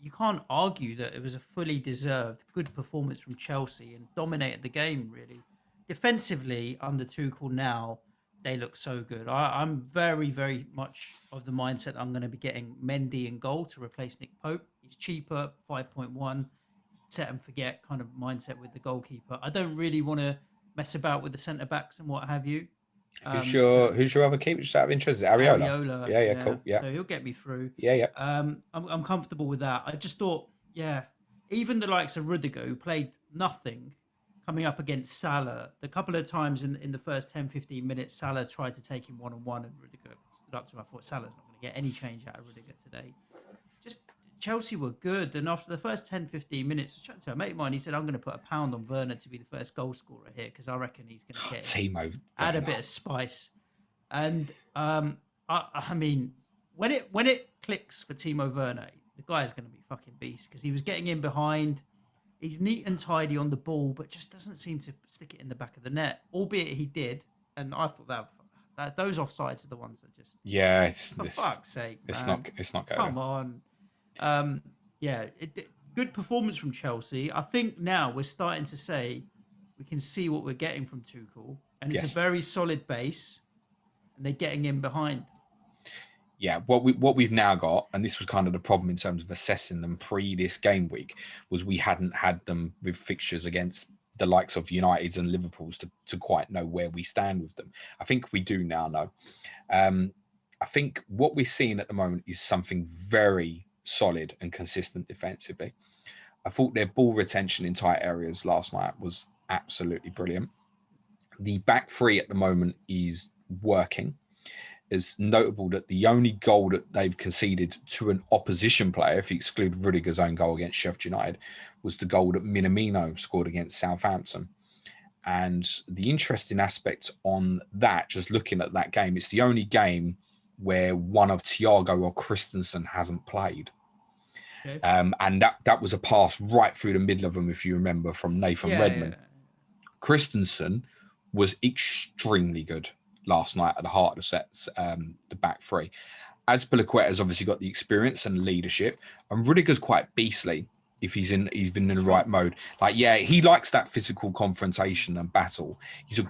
you can't argue that it was a fully deserved good performance from Chelsea and dominated the game, really. Defensively, under Tuchel now, they look so good. I'm very, very much of the mindset I'm going to be getting Mendy in goal to replace Nick Pope. He's cheaper, 5.1, set and forget kind of mindset with the goalkeeper. I don't really want to mess about with the centre-backs and what have you. Who's your other keeper? Just out of interest? Is it Areola? Yeah, cool. Yeah. So he'll get me through. Yeah. I'm comfortable with that. I just thought, even the likes of Rudiger, who played nothing, coming up against Salah, the couple of times in the first 10, 15 minutes, Salah tried to take him one-on-one and Rudiger stood up to him. I thought Salah's not going to get any change out of Rudiger today. Just Chelsea were good. And after the first 10, 15 minutes, I was chatting to a mate of mine. He said, I'm going to put £1 on Werner to be the first goal scorer here because I reckon he's going to add a bit of spice. And I mean, when it clicks for Timo Werner, the guy is going to be fucking beast because he was getting in behind. He's neat and tidy on the ball, but just doesn't seem to stick it in the back of the net, albeit he did. And I thought that those offsides are the ones that just... Yeah, for fuck's sake, it's man. not going. Come on. Good performance from Chelsea. I think now we're starting to say we can see what we're getting from Tuchel, and it's a very solid base, and they're getting in behind. Yeah, what we've now got, and this was kind of the problem in terms of assessing them pre this game week, was we hadn't had them with fixtures against the likes of United's and Liverpool's to quite know where we stand with them. I think we do now know. I think what we're seeing at the moment is something very solid and consistent defensively. I thought their ball retention in tight areas last night was absolutely brilliant. The back three at the moment is working. It's notable that the only goal that they've conceded to an opposition player, if you exclude Rudiger's own goal against Sheffield United, was the goal that Minamino scored against Southampton. And the interesting aspect on that, just looking at that game, it's the only game where one of Thiago or Christensen hasn't played. Okay. And that was a pass right through the middle of them, if you remember, from Nathan Redmond. Yeah. Christensen was extremely good last night at the heart of the sets, the back three. Azpilicueta's obviously got the experience and leadership, and Rudiger's quite beastly if he's in the right mode. Like, yeah, he likes that physical confrontation and battle.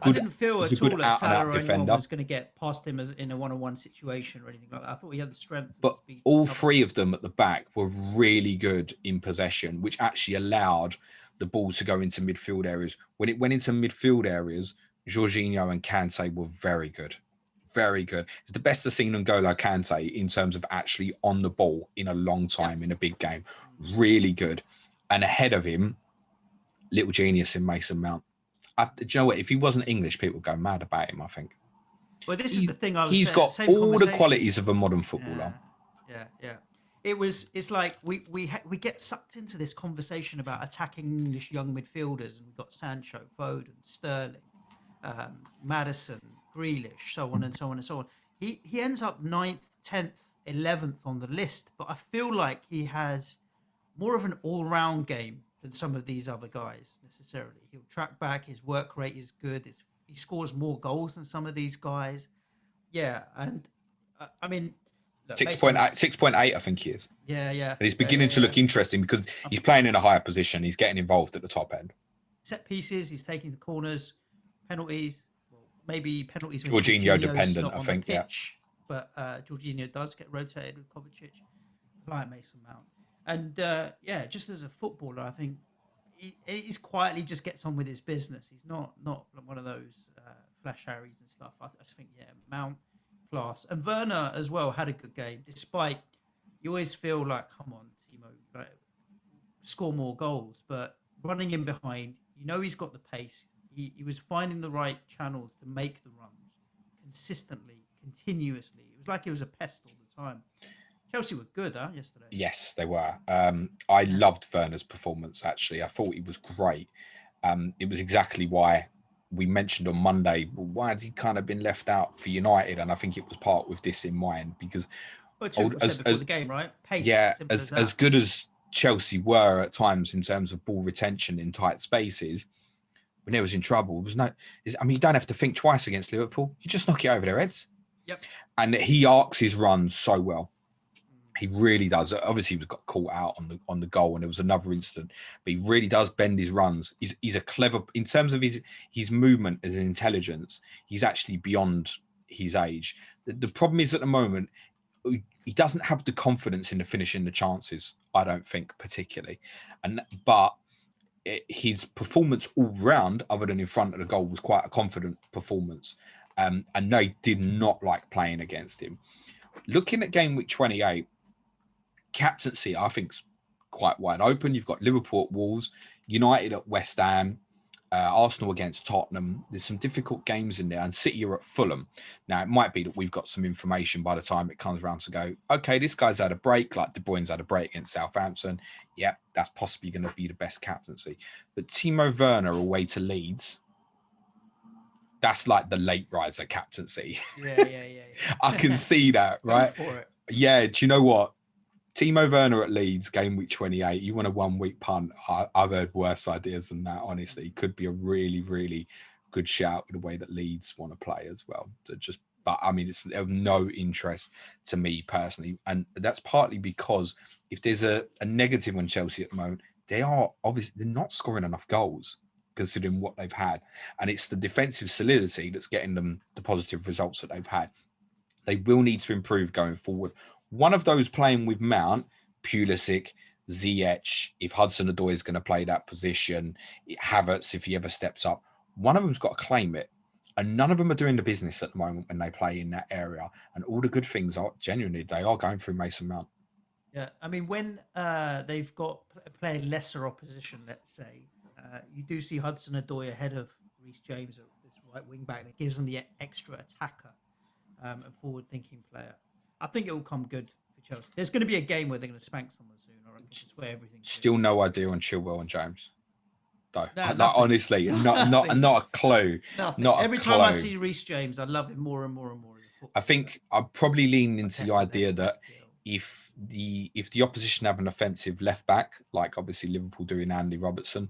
I didn't feel at all that Salah or anyone defender. was going to get past him as in a one-on-one situation or anything like that. I thought he had the strength. But all three of them at the back were really good in possession, which actually allowed the ball to go into midfield areas. When it went into midfield areas, Jorginho and Kante were very good. Very good. It's the best I've seen N'Golo Kante in terms of actually on the ball in a long time in a big game. Really good. And ahead of him, little genius in Mason Mount. Do you know what? If he wasn't English, people would go mad about him, I think. Well, this is the thing I was He's saying, got same all the qualities of a modern footballer. Yeah. It's like we get sucked into this conversation about attacking English young midfielders, and we've got Sancho, Foden, Sterling, Maddison, Grealish, so on and so on and so on. He ends up 9th, 10th, 11th on the list, but I feel like he has more of an all-round game than some of these other guys necessarily. He'll track back, his work rate is good, he scores more goals than some of these guys. Yeah, and I mean, 6.8, I think he is. Yeah. And he's beginning to look interesting because he's playing in a higher position. He's getting involved at the top end. Set pieces, he's taking the corners, penalties. Well, maybe penalties. Jorginho dependent, I think. Pitch, yeah. But Jorginho does get rotated with Kovacic, like Mason Mount, and just as a footballer, I think he's quietly just gets on with his business. He's not one of those flash Harrys and stuff. I just think Mount. Class. And Werner as well had a good game, despite you always feel like, come on, Timo, like, score more goals. But running in behind, he's got the pace. He was finding the right channels to make the runs consistently, continuously. It was like it was a pest all the time. Chelsea were good, yesterday? Yes, they were. I loved Werner's performance, actually. I thought he was great. It was exactly why we mentioned on Monday, why had he kind of been left out for United? And I think it was part with this in mind because before the game, right? Pace, as good as Chelsea were at times in terms of ball retention in tight spaces, when they was in trouble, you don't have to think twice against Liverpool. You just knock it over their heads. Yep. And he arcs his runs so well. He really does. Obviously, he got caught out on the goal, and there was another incident. But he really does bend his runs. He's a clever in terms of his movement as an intelligence. He's actually beyond his age. The problem is at the moment he doesn't have the confidence in the finishing the chances. I don't think particularly, but his performance all round, other than in front of the goal, was quite a confident performance. And they did not like playing against him. Looking at game week 28. Captaincy, I think, is quite wide open. You've got Liverpool at Wolves, United at West Ham, Arsenal against Tottenham. There's some difficult games in there, and City are at Fulham. Now, it might be that we've got some information by the time it comes around to go, okay, this guy's had a break, like De Bruyne's had a break against Southampton. Yeah, that's possibly going to be the best captaincy. But Timo Werner away to Leeds, that's like the late riser captaincy. Yeah. I can see that, right? Go for it. Yeah, do you know what? Timo Werner at Leeds, game week 28. You want a 1 week punt? I've heard worse ideas than that, honestly. It could be a really, really good shout with the way that Leeds want to play as well. But I mean, it's of no interest to me personally. And that's partly because if there's a negative on Chelsea at the moment, they're not scoring enough goals considering what they've had. And it's the defensive solidity that's getting them the positive results that they've had. They will need to improve going forward. One of those playing with Mount, Pulisic, Ziyech, if Hudson-Odoi is going to play that position, Havertz, if he ever steps up, one of them's got to claim it. And none of them are doing the business at the moment when they play in that area. And all the good things are genuinely, they are going through Mason Mount. Yeah, I mean, when they've got playing lesser opposition, let's say, you do see Hudson-Odoi ahead of Reece James, this right wing back that gives them the extra attacker and forward-thinking player. I think it will come good for Chelsea. There's going to be a game where they're going to spank someone soon. I reckon it's where everything. Still no idea on Chilwell and James. Though, honestly, not a clue. Nothing. Not every time I see Reece James, I love him more and more and more. I think I'm probably leaning into the idea that if the opposition have an offensive left back, like obviously Liverpool doing Andy Robertson,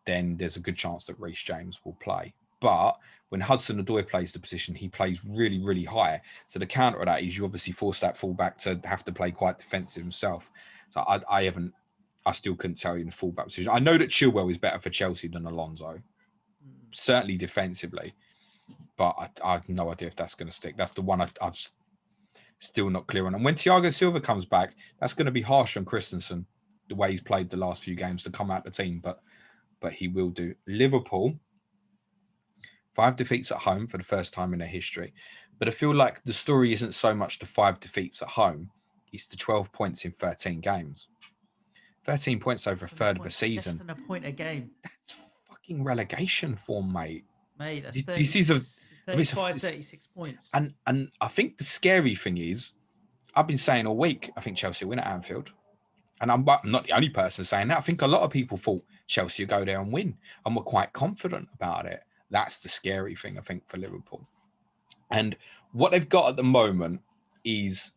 then there's a good chance that Reece James will play. But when Hudson-Odoi plays the position, he plays really, really high. So the counter of that is you obviously force that fullback to have to play quite defensive himself. So I still couldn't tell you in the fullback position. I know that Chilwell is better for Chelsea than Alonso, certainly defensively, but I have no idea if that's going to stick. That's the one I've still not clear on. And when Thiago Silva comes back, that's going to be harsh on Christensen, the way he's played the last few games to come out the team, but he will do. Liverpool, 5 defeats at home for the first time in their history. But I feel like the story isn't so much the 5 defeats at home, it's the 12 points in 13 games. 13 points over a third of a season. Less than a point a game. That's fucking relegation form, mate. Mate, that's 30, this is a 35, 36 points. And I think the scary thing is, I've been saying all week, I think Chelsea win at Anfield. And I'm not the only person saying that. I think a lot of people thought Chelsea would go there and win. And we're quite confident about it. That's the scary thing, I think, for Liverpool. And what they've got at the moment is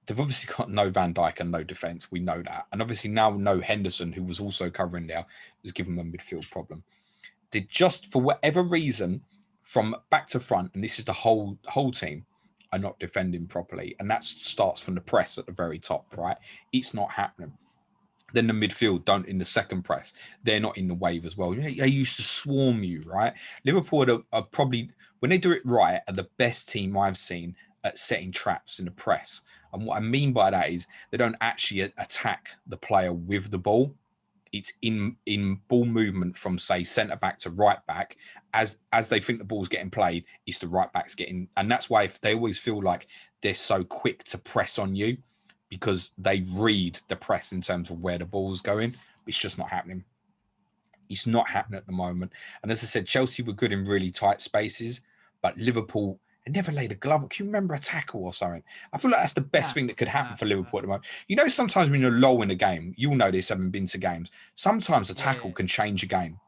they've obviously got no Van Dijk and no defence. We know that. And obviously now no Henderson, who was also covering there, was giving them a midfield problem. They just, for whatever reason, from back to front, and this is the whole team, are not defending properly. And that starts from the press at the very top, right? It's not happening. Then the midfield don't in the second press. They're not in the wave as well. They used to swarm you, right? Liverpool are probably, when they do it right, are the best team I've seen at setting traps in the press. And what I mean by that is they don't actually attack the player with the ball. It's in ball movement from, say, centre back to right back. As they think the ball's getting played, it's the right back's getting. And that's why if they always feel like they're so quick to press on you, because they read the press in terms of where the ball's going. It's just not happening. It's not happening at the moment. And as I said, Chelsea were good in really tight spaces, but Liverpool, they never laid a glove. Can you remember a tackle or something? I feel like that's the best thing that could happen for Liverpool at the moment. You know, sometimes when you're low in a game, you'll know this, having been to games, sometimes a tackle can change a game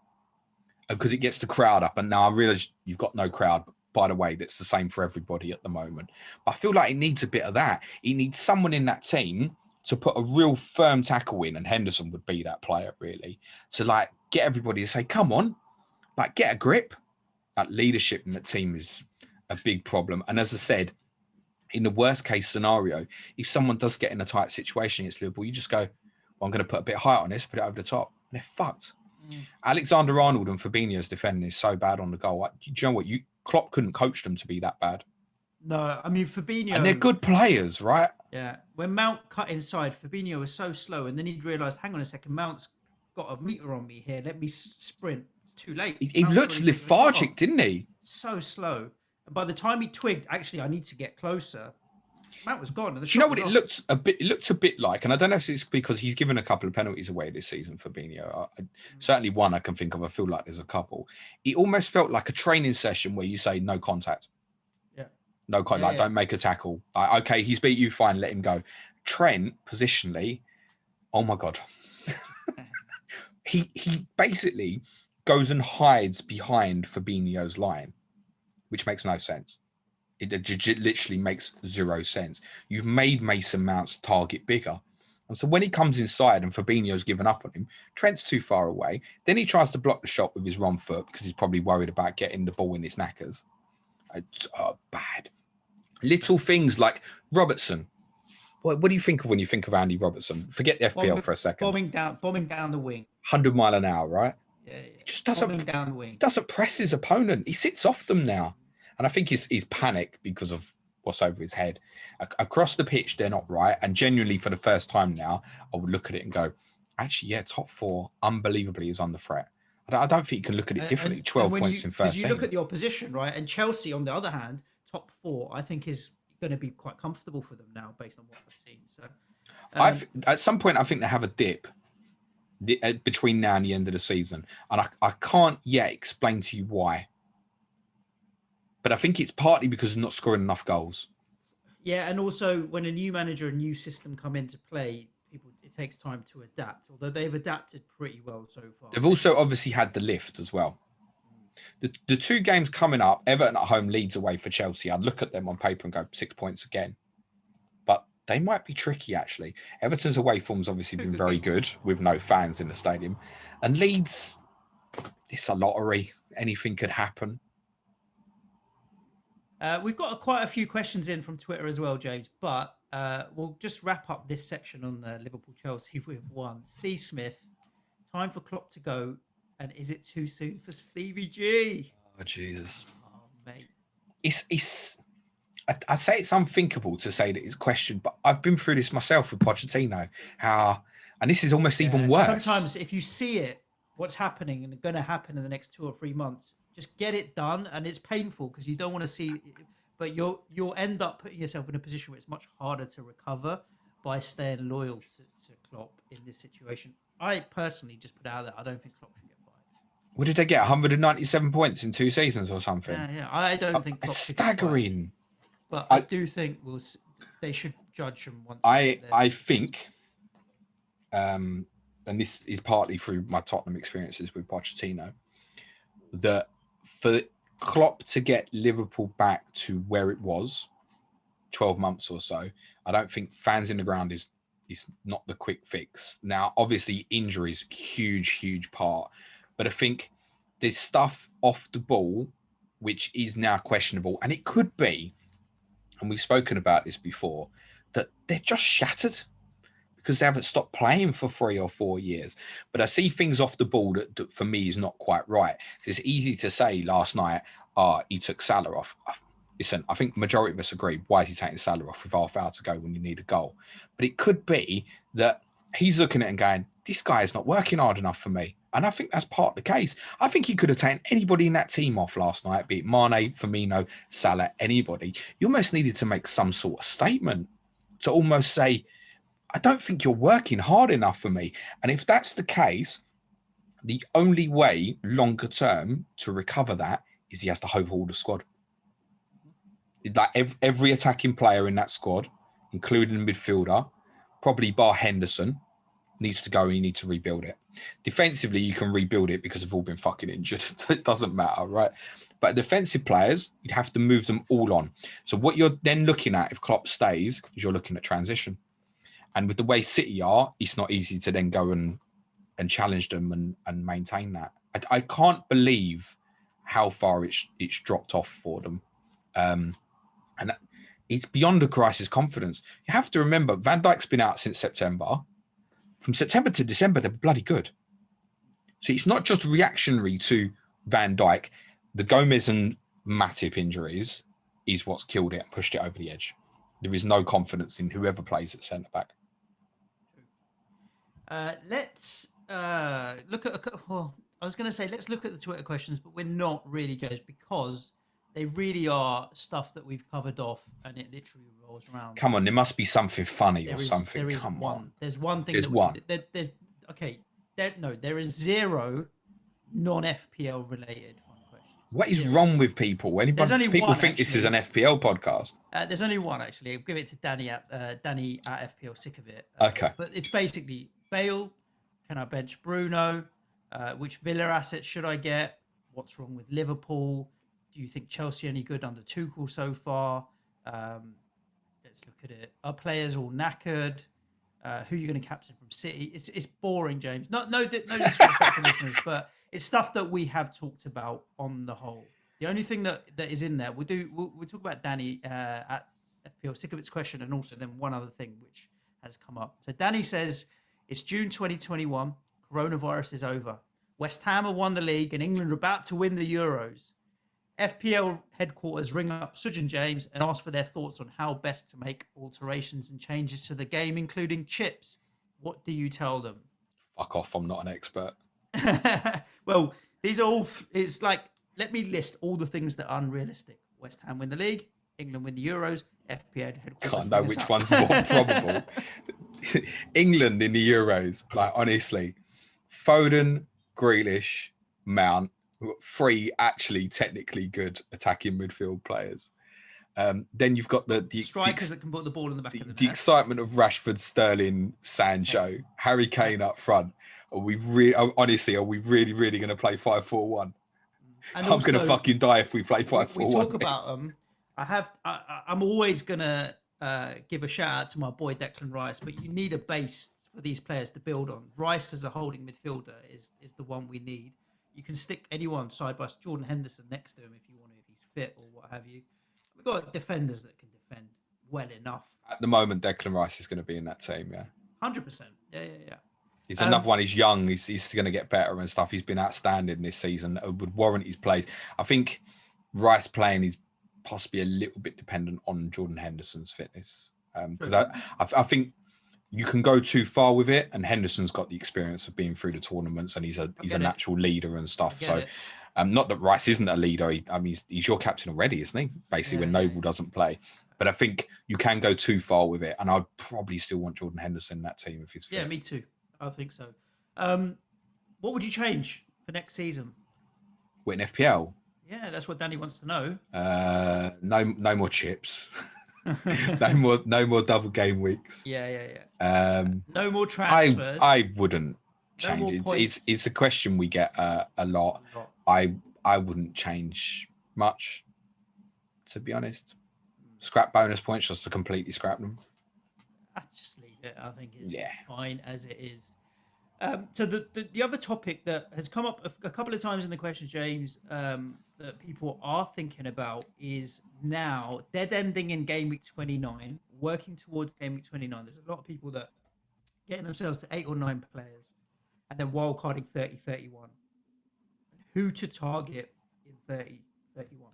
because it gets the crowd up. And now I realise you've got no crowd, but by the way, that's the same for everybody at the moment. But I feel like it needs a bit of that. It needs someone in that team to put a real firm tackle in, and Henderson would be that player, really, to like get everybody to say, come on, like get a grip. That leadership in the team is a big problem. And as I said, in the worst case scenario, if someone does get in a tight situation against Liverpool, you just go, well, I'm going to put a bit of height on this, put it over the top. And they're fucked. Alexander-Arnold and Fabinho's defending is so bad on the goal. Do you know what? Klopp couldn't coach them to be that bad. No, I mean, Fabinho... And they're good players, right? Yeah. When Mount cut inside, Fabinho was so slow, and then he'd realised, hang on a second, Mount's got a meter on me here. Let me sprint. It's too late. He looked lethargic, didn't he? So slow. And by the time he twigged, actually, I need to get closer, Mount was gone. And do you know what it looked a bit? It looked a bit like, and I don't know if it's because he's given a couple of penalties away this season for Fabinho. Certainly one I can think of. I feel like there's a couple. It almost felt like a training session where you say no contact. Yeah. No contact. Don't make a tackle. Okay, he's beat you. Fine, let him go. Trent positionally, oh my god, he basically goes and hides behind Fabinho's line, which makes no sense. It literally makes zero sense. You've made Mason Mount's target bigger. And so when he comes inside and Fabinho's given up on him, Trent's too far away. Then he tries to block the shot with his wrong foot because he's probably worried about getting the ball in his knackers. It's bad. Little things like Robertson. What do you think of when you think of Andy Robertson? Forget the FPL for a second. Bombing down the wing. 100 mile an hour, right? Yeah. He just doesn't, down the wing. He doesn't press his opponent. He sits off them now. And I think he's panicked because of what's over his head. Across the pitch, they're not right. And genuinely, for the first time now, I would look at it and go, actually, yeah, top four, unbelievably, is on the threat. I don't think you can look at it differently. 12 points in 13. You look at the opposition, right? And Chelsea, on the other hand, top four, I think is going to be quite comfortable for them now, based on what I've seen. So, at some point, I think they have a dip between now and the end of the season. And I can't yet explain to you why. But I think it's partly because they're not scoring enough goals. Yeah, and also when a new manager, a new system come into play, it takes time to adapt. Although they've adapted pretty well so far. They've also obviously had the lift as well. The two games coming up, Everton at home, Leeds away for Chelsea. I'd look at them on paper and go 6 points again. But they might be tricky, actually. Everton's away form's obviously been very good with no fans in the stadium. And Leeds, it's a lottery. Anything could happen. We've got quite a few questions in from Twitter as well, James, but we'll just wrap up this section on Liverpool-Chelsea with one. Steve Smith, time for Klopp to go, and is it too soon for Stevie G? Oh, Jesus. Oh, mate. I say it's unthinkable to say that it's questioned, but I've been through this myself with Pochettino. And this is almost even worse. Sometimes if you see it, what's happening and going to happen in the next 2 or 3 months, just get it done. And it's painful because you don't want to see, but you'll end up putting yourself in a position where it's much harder to recover by staying loyal to Klopp in this situation. I personally just put it out there, I don't think Klopp should get fired. What did they get? 197 points in 2 seasons or something? Yeah. I don't think Klopp should staggering. Get fired. But I do think they should judge him once. I think, and this is partly through my Tottenham experiences with Pochettino, that for Klopp to get Liverpool back to where it was 12 months or so, I don't think fans in the ground is not the quick fix. Now, obviously, injuries, huge part. But I think there's stuff off the ball which is now questionable. And it could be, and we've spoken about this before, that they're just shattered because they haven't stopped playing for 3 or 4 years. But I see things off the ball that for me is not quite right. It's easy to say last night, he took Salah off. Listen, I think majority of us agree. Why is he taking Salah off with half hour to go when you need a goal? But it could be that he's looking at it and going, this guy is not working hard enough for me. And I think that's part of the case. I think he could have taken anybody in that team off last night, be it Mane, Firmino, Salah, anybody. You almost needed to make some sort of statement to almost say, I don't think you're working hard enough for me. And if that's the case, the only way longer term to recover that is he has to overhaul the squad. Like every attacking player in that squad, including the midfielder, probably bar Henderson, needs to go and you need to rebuild it. Defensively, you can rebuild it because they've all been fucking injured. It doesn't matter, right? But defensive players, you'd have to move them all on. So what you're then looking at, if Klopp stays, is you're looking at transition. And with the way City are, it's not easy to then go and challenge them and maintain that. I can't believe how far it's dropped off for them. And it's beyond a crisis confidence. You have to remember, Van Dijk's been out since September. From September to December, they're bloody good. So it's not just reactionary to Van Dijk. The Gomez and Matip injuries is what's killed it and pushed it over the edge. There is no confidence in whoever plays at centre-back. Let's look at... Well, I was going to say, let's look at the Twitter questions, but we're not really, James, because they really are stuff that we've covered off and it literally rolls around. Come on, there must be something funny or something. There is Come one. on. There's one thing. There's one. There is zero non-FPL related fun questions. What is wrong with people? People think this is an FPL podcast. There's only one, actually. I'll give it to Danny at FPL Sick of It. Okay. But it's basically, Bale, can I bench Bruno? Which Villa assets should I get? What's wrong with Liverpool? Do you think Chelsea any good under Tuchel so far? Let's look at it. Are players all knackered? Who are you going to captain from City? It's boring, James. No disrespect to listeners, but it's stuff that we have talked about on the whole. The only thing that is in there, we'll talk about Danny at FPL Sick of Its question, and also then one other thing which has come up. So Danny says it's June 2021. Coronavirus is over. West Ham have won the league, and England are about to win the Euros. FPL headquarters ring up Suj and James and ask for their thoughts on how best to make alterations and changes to the game, including chips. What do you tell them? Fuck off, I'm not an expert. Well, these are all... It's like, let me list all the things that are unrealistic. West Ham win the league, England win the Euros, FPL headquarters... Can't know which one's more probable. England in the Euros, like, honestly. Foden, Grealish, Mount, 3 actually technically good attacking midfield players. Then you've got the strikers that can put the ball in the back of the net. The excitement of Rashford, Sterling, Sancho, Harry Kane up front. Are we really going to play 5-4-1? I'm going to fucking die if we play 5-4-1. We talk about them. I'm always going to give a shout out to my boy Declan Rice, but you need a base for these players to build on. Rice as a holding midfielder is the one we need. You can stick anyone side by Jordan Henderson next to him if you want to, if he's fit or what have you. We've got defenders that can defend well enough. At the moment, Declan Rice is going to be in that team, yeah. 100%. Yeah. He's another one. He's young. He's going to get better and stuff. He's been outstanding this season. It would warrant his plays. I think Rice playing is possibly a little bit dependent on Jordan Henderson's fitness. Because I think you can go too far with it, and Henderson's got the experience of being through the tournaments, and he's a natural leader and stuff. So, not that Rice isn't a leader. He's your captain already, isn't he? Basically, when Noble doesn't play. But I think you can go too far with it, and I'd probably still want Jordan Henderson in that team if he's fit. Yeah, me too. I think so. What would you change for next season? Win FPL. Yeah, that's what Danny wants to know. No more chips. no more double game weeks. Yeah. No more transfers. I wouldn't change it. It's a question we get a lot. I wouldn't change much, to be honest. Scrap bonus points just to completely scrap them. Just leave it. I think it's fine as it is. So the other topic that has come up a couple of times in the questions, James, that people are thinking about is now dead ending in game week 29, working towards game week 29. There's a lot of people that getting themselves to 8 or 9 players and then wildcarding 30, 31. Who to target in 30, 31?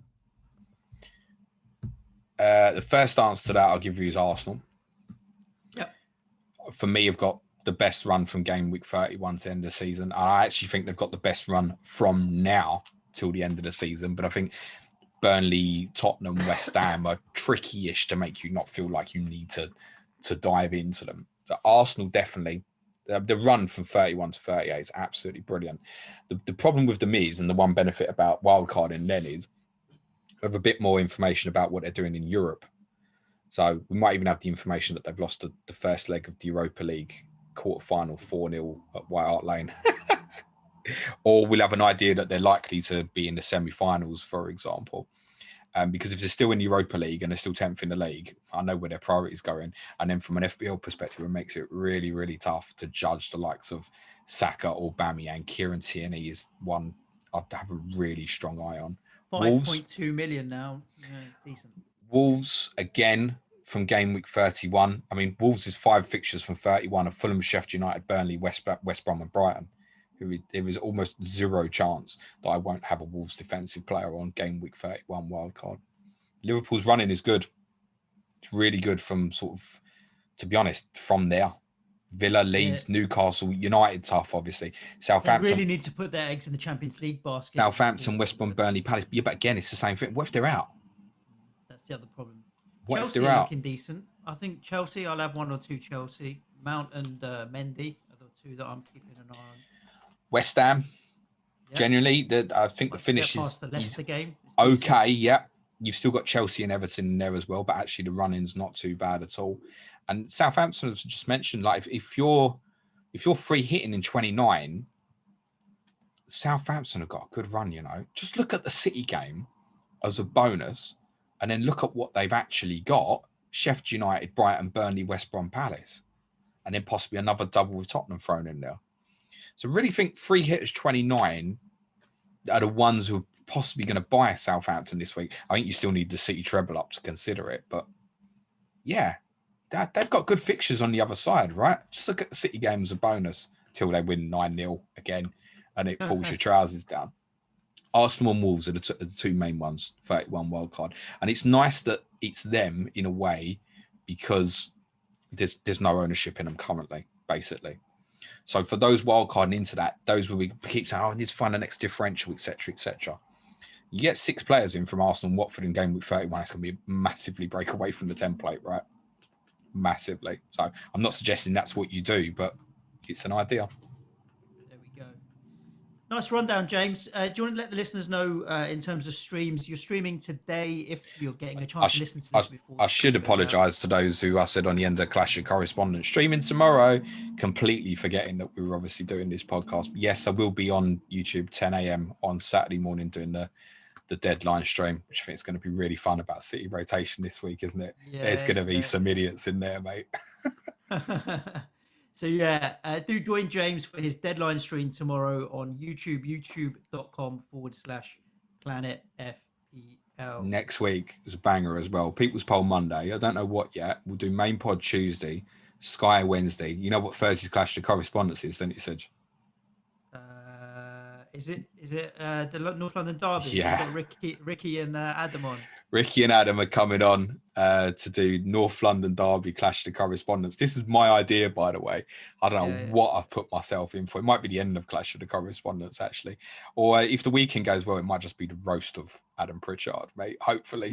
The first answer to that I'll give you is Arsenal. Yep. For me, I've got the best run from game week 31 to the end of the season. I actually think they've got the best run from now till the end of the season. But I think Burnley, Tottenham, West Ham are tricky-ish to make you not feel like you need to dive into them. So Arsenal definitely. The run from 31 to 38 is absolutely brilliant. The problem with them is, and the one benefit about wildcarding then is, we have a bit more information about what they're doing in Europe. So we might even have the information that they've lost the first leg of the Europa League quarterfinal 4-0 at White Hart Lane. Or we'll have an idea that they're likely to be in the semi-finals, for example. Because if they're still in the Europa League and they're still 10th in the league, I know where their priorities going. And then from an FPL perspective, it makes it really, really tough to judge the likes of Saka or Aubameyang. Kieran Tierney is one I'd have a really strong eye on. 5.2 million now. Yeah, it's decent. Wolves, again, from game week 31. I mean, Wolves is 5 fixtures from 31 of Fulham, Sheffield United, Burnley, West Brom and Brighton. There is almost zero chance that I won't have a Wolves defensive player on game week 31 wildcard. Liverpool's running is good. It's really good from sort of, to be honest, from there. Villa, Leeds, Newcastle, United tough, obviously. Southampton. They really need to put their eggs in the Champions League basket. Southampton, West Brom, Burnley, Palace. Yeah, but again, it's the same thing. What if they're out? That's the other problem. What Chelsea if they're out? Looking decent. I think Chelsea, I'll have 1 or 2 Chelsea. Mount and Mendy are the 2 that I'm keeping an eye on. West Ham, genuinely, I think the finish is the Leicester game. Okay, yeah. You've still got Chelsea and Everton in there as well, but actually the run-in's not too bad at all. And Southampton, as just mentioned, like if you're free hitting in 29, Southampton have got a good run, you know. Just look at the City game as a bonus, and then look at what they've actually got: Sheffield United, Brighton, Burnley, West Brom, Palace, and then possibly another double with Tottenham thrown in there. So really think free hitters 29 are the ones who are possibly going to buy Southampton this week. I think you still need the City treble up to consider it, but yeah, they've got good fixtures on the other side, right? Just look at the City game as a bonus till they win 9-0 again and it pulls your trousers down. Arsenal and Wolves are the 2 main ones, 31 wildcard. And it's nice that it's them in a way because there's no ownership in them currently, basically. So for those wildcarding into that, those will be keep saying, I need to find the next differential, etc., etc. You get 6 players in from Arsenal and Watford in game week 31, it's going to be massively break away from the template, right? Massively. So I'm not suggesting that's what you do, but it's an idea. There we go. Nice rundown, James. Do you want to let the listeners know in terms of streams? You're streaming today if you're getting a chance to listen to this before. I should apologise to those who I said on the end of Clash of Correspondence. Streaming tomorrow, completely forgetting that we were obviously doing this podcast. Yes, I will be on YouTube 10 a.m. on Saturday morning doing the the deadline stream, which I think is going to be really fun about City rotation this week, isn't it? Yeah, There's going to be some idiots in there, mate. So yeah, do join James for his deadline stream tomorrow on YouTube, youtube.com/Planet FPL. Next week is a banger as well. People's Poll Monday. I don't know what yet. We'll do main pod Tuesday, Sky Wednesday. You know what Thursday's Clash of Correspondence is, don't you, Suj? Is it the North London Derby? Yeah. You've got Ricky and Adam on. Ricky and Adam are coming on to do North London Derby Clash of Correspondence. This is my idea, by the way. I don't know what I've put myself in for. It might be the end of Clash of the Correspondence, actually. Or if the weekend goes well, it might just be the roast of Adam Pritchard, mate, hopefully.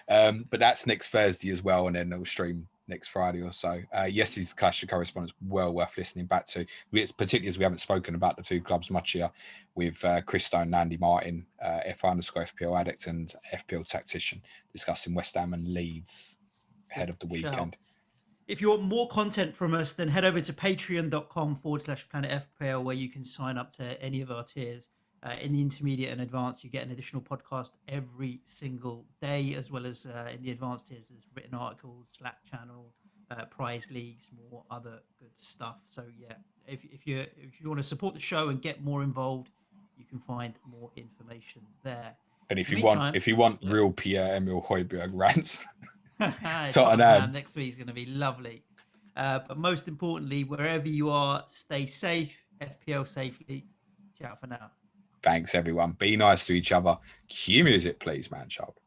But that's next Thursday as well, and then they'll stream next Friday or so. Yes, his Clash of Correspondence, well worth listening back to. It's particularly as we haven't spoken about the two clubs much here with Chris Stone and Andy Martin, FI_FPL Addict and FPL Tactician, discussing West Ham and Leeds ahead of the weekend. If you want more content from us, then head over to patreon.com/Planet FPL, where you can sign up to any of our tiers. In the intermediate and advanced, you get an additional podcast every single day, as well as in the advanced tiers, there's written articles, Slack channel, prize leagues, more other good stuff. So yeah, if you want to support the show and get more involved, you can find more information there. And if you want real Pierre-Emile Højbjerg rants, Tottenham next week is going to be lovely. But most importantly, wherever you are, stay safe, FPL safely. Ciao for now. Thanks, everyone. Be nice to each other. Cue music, please, man, child.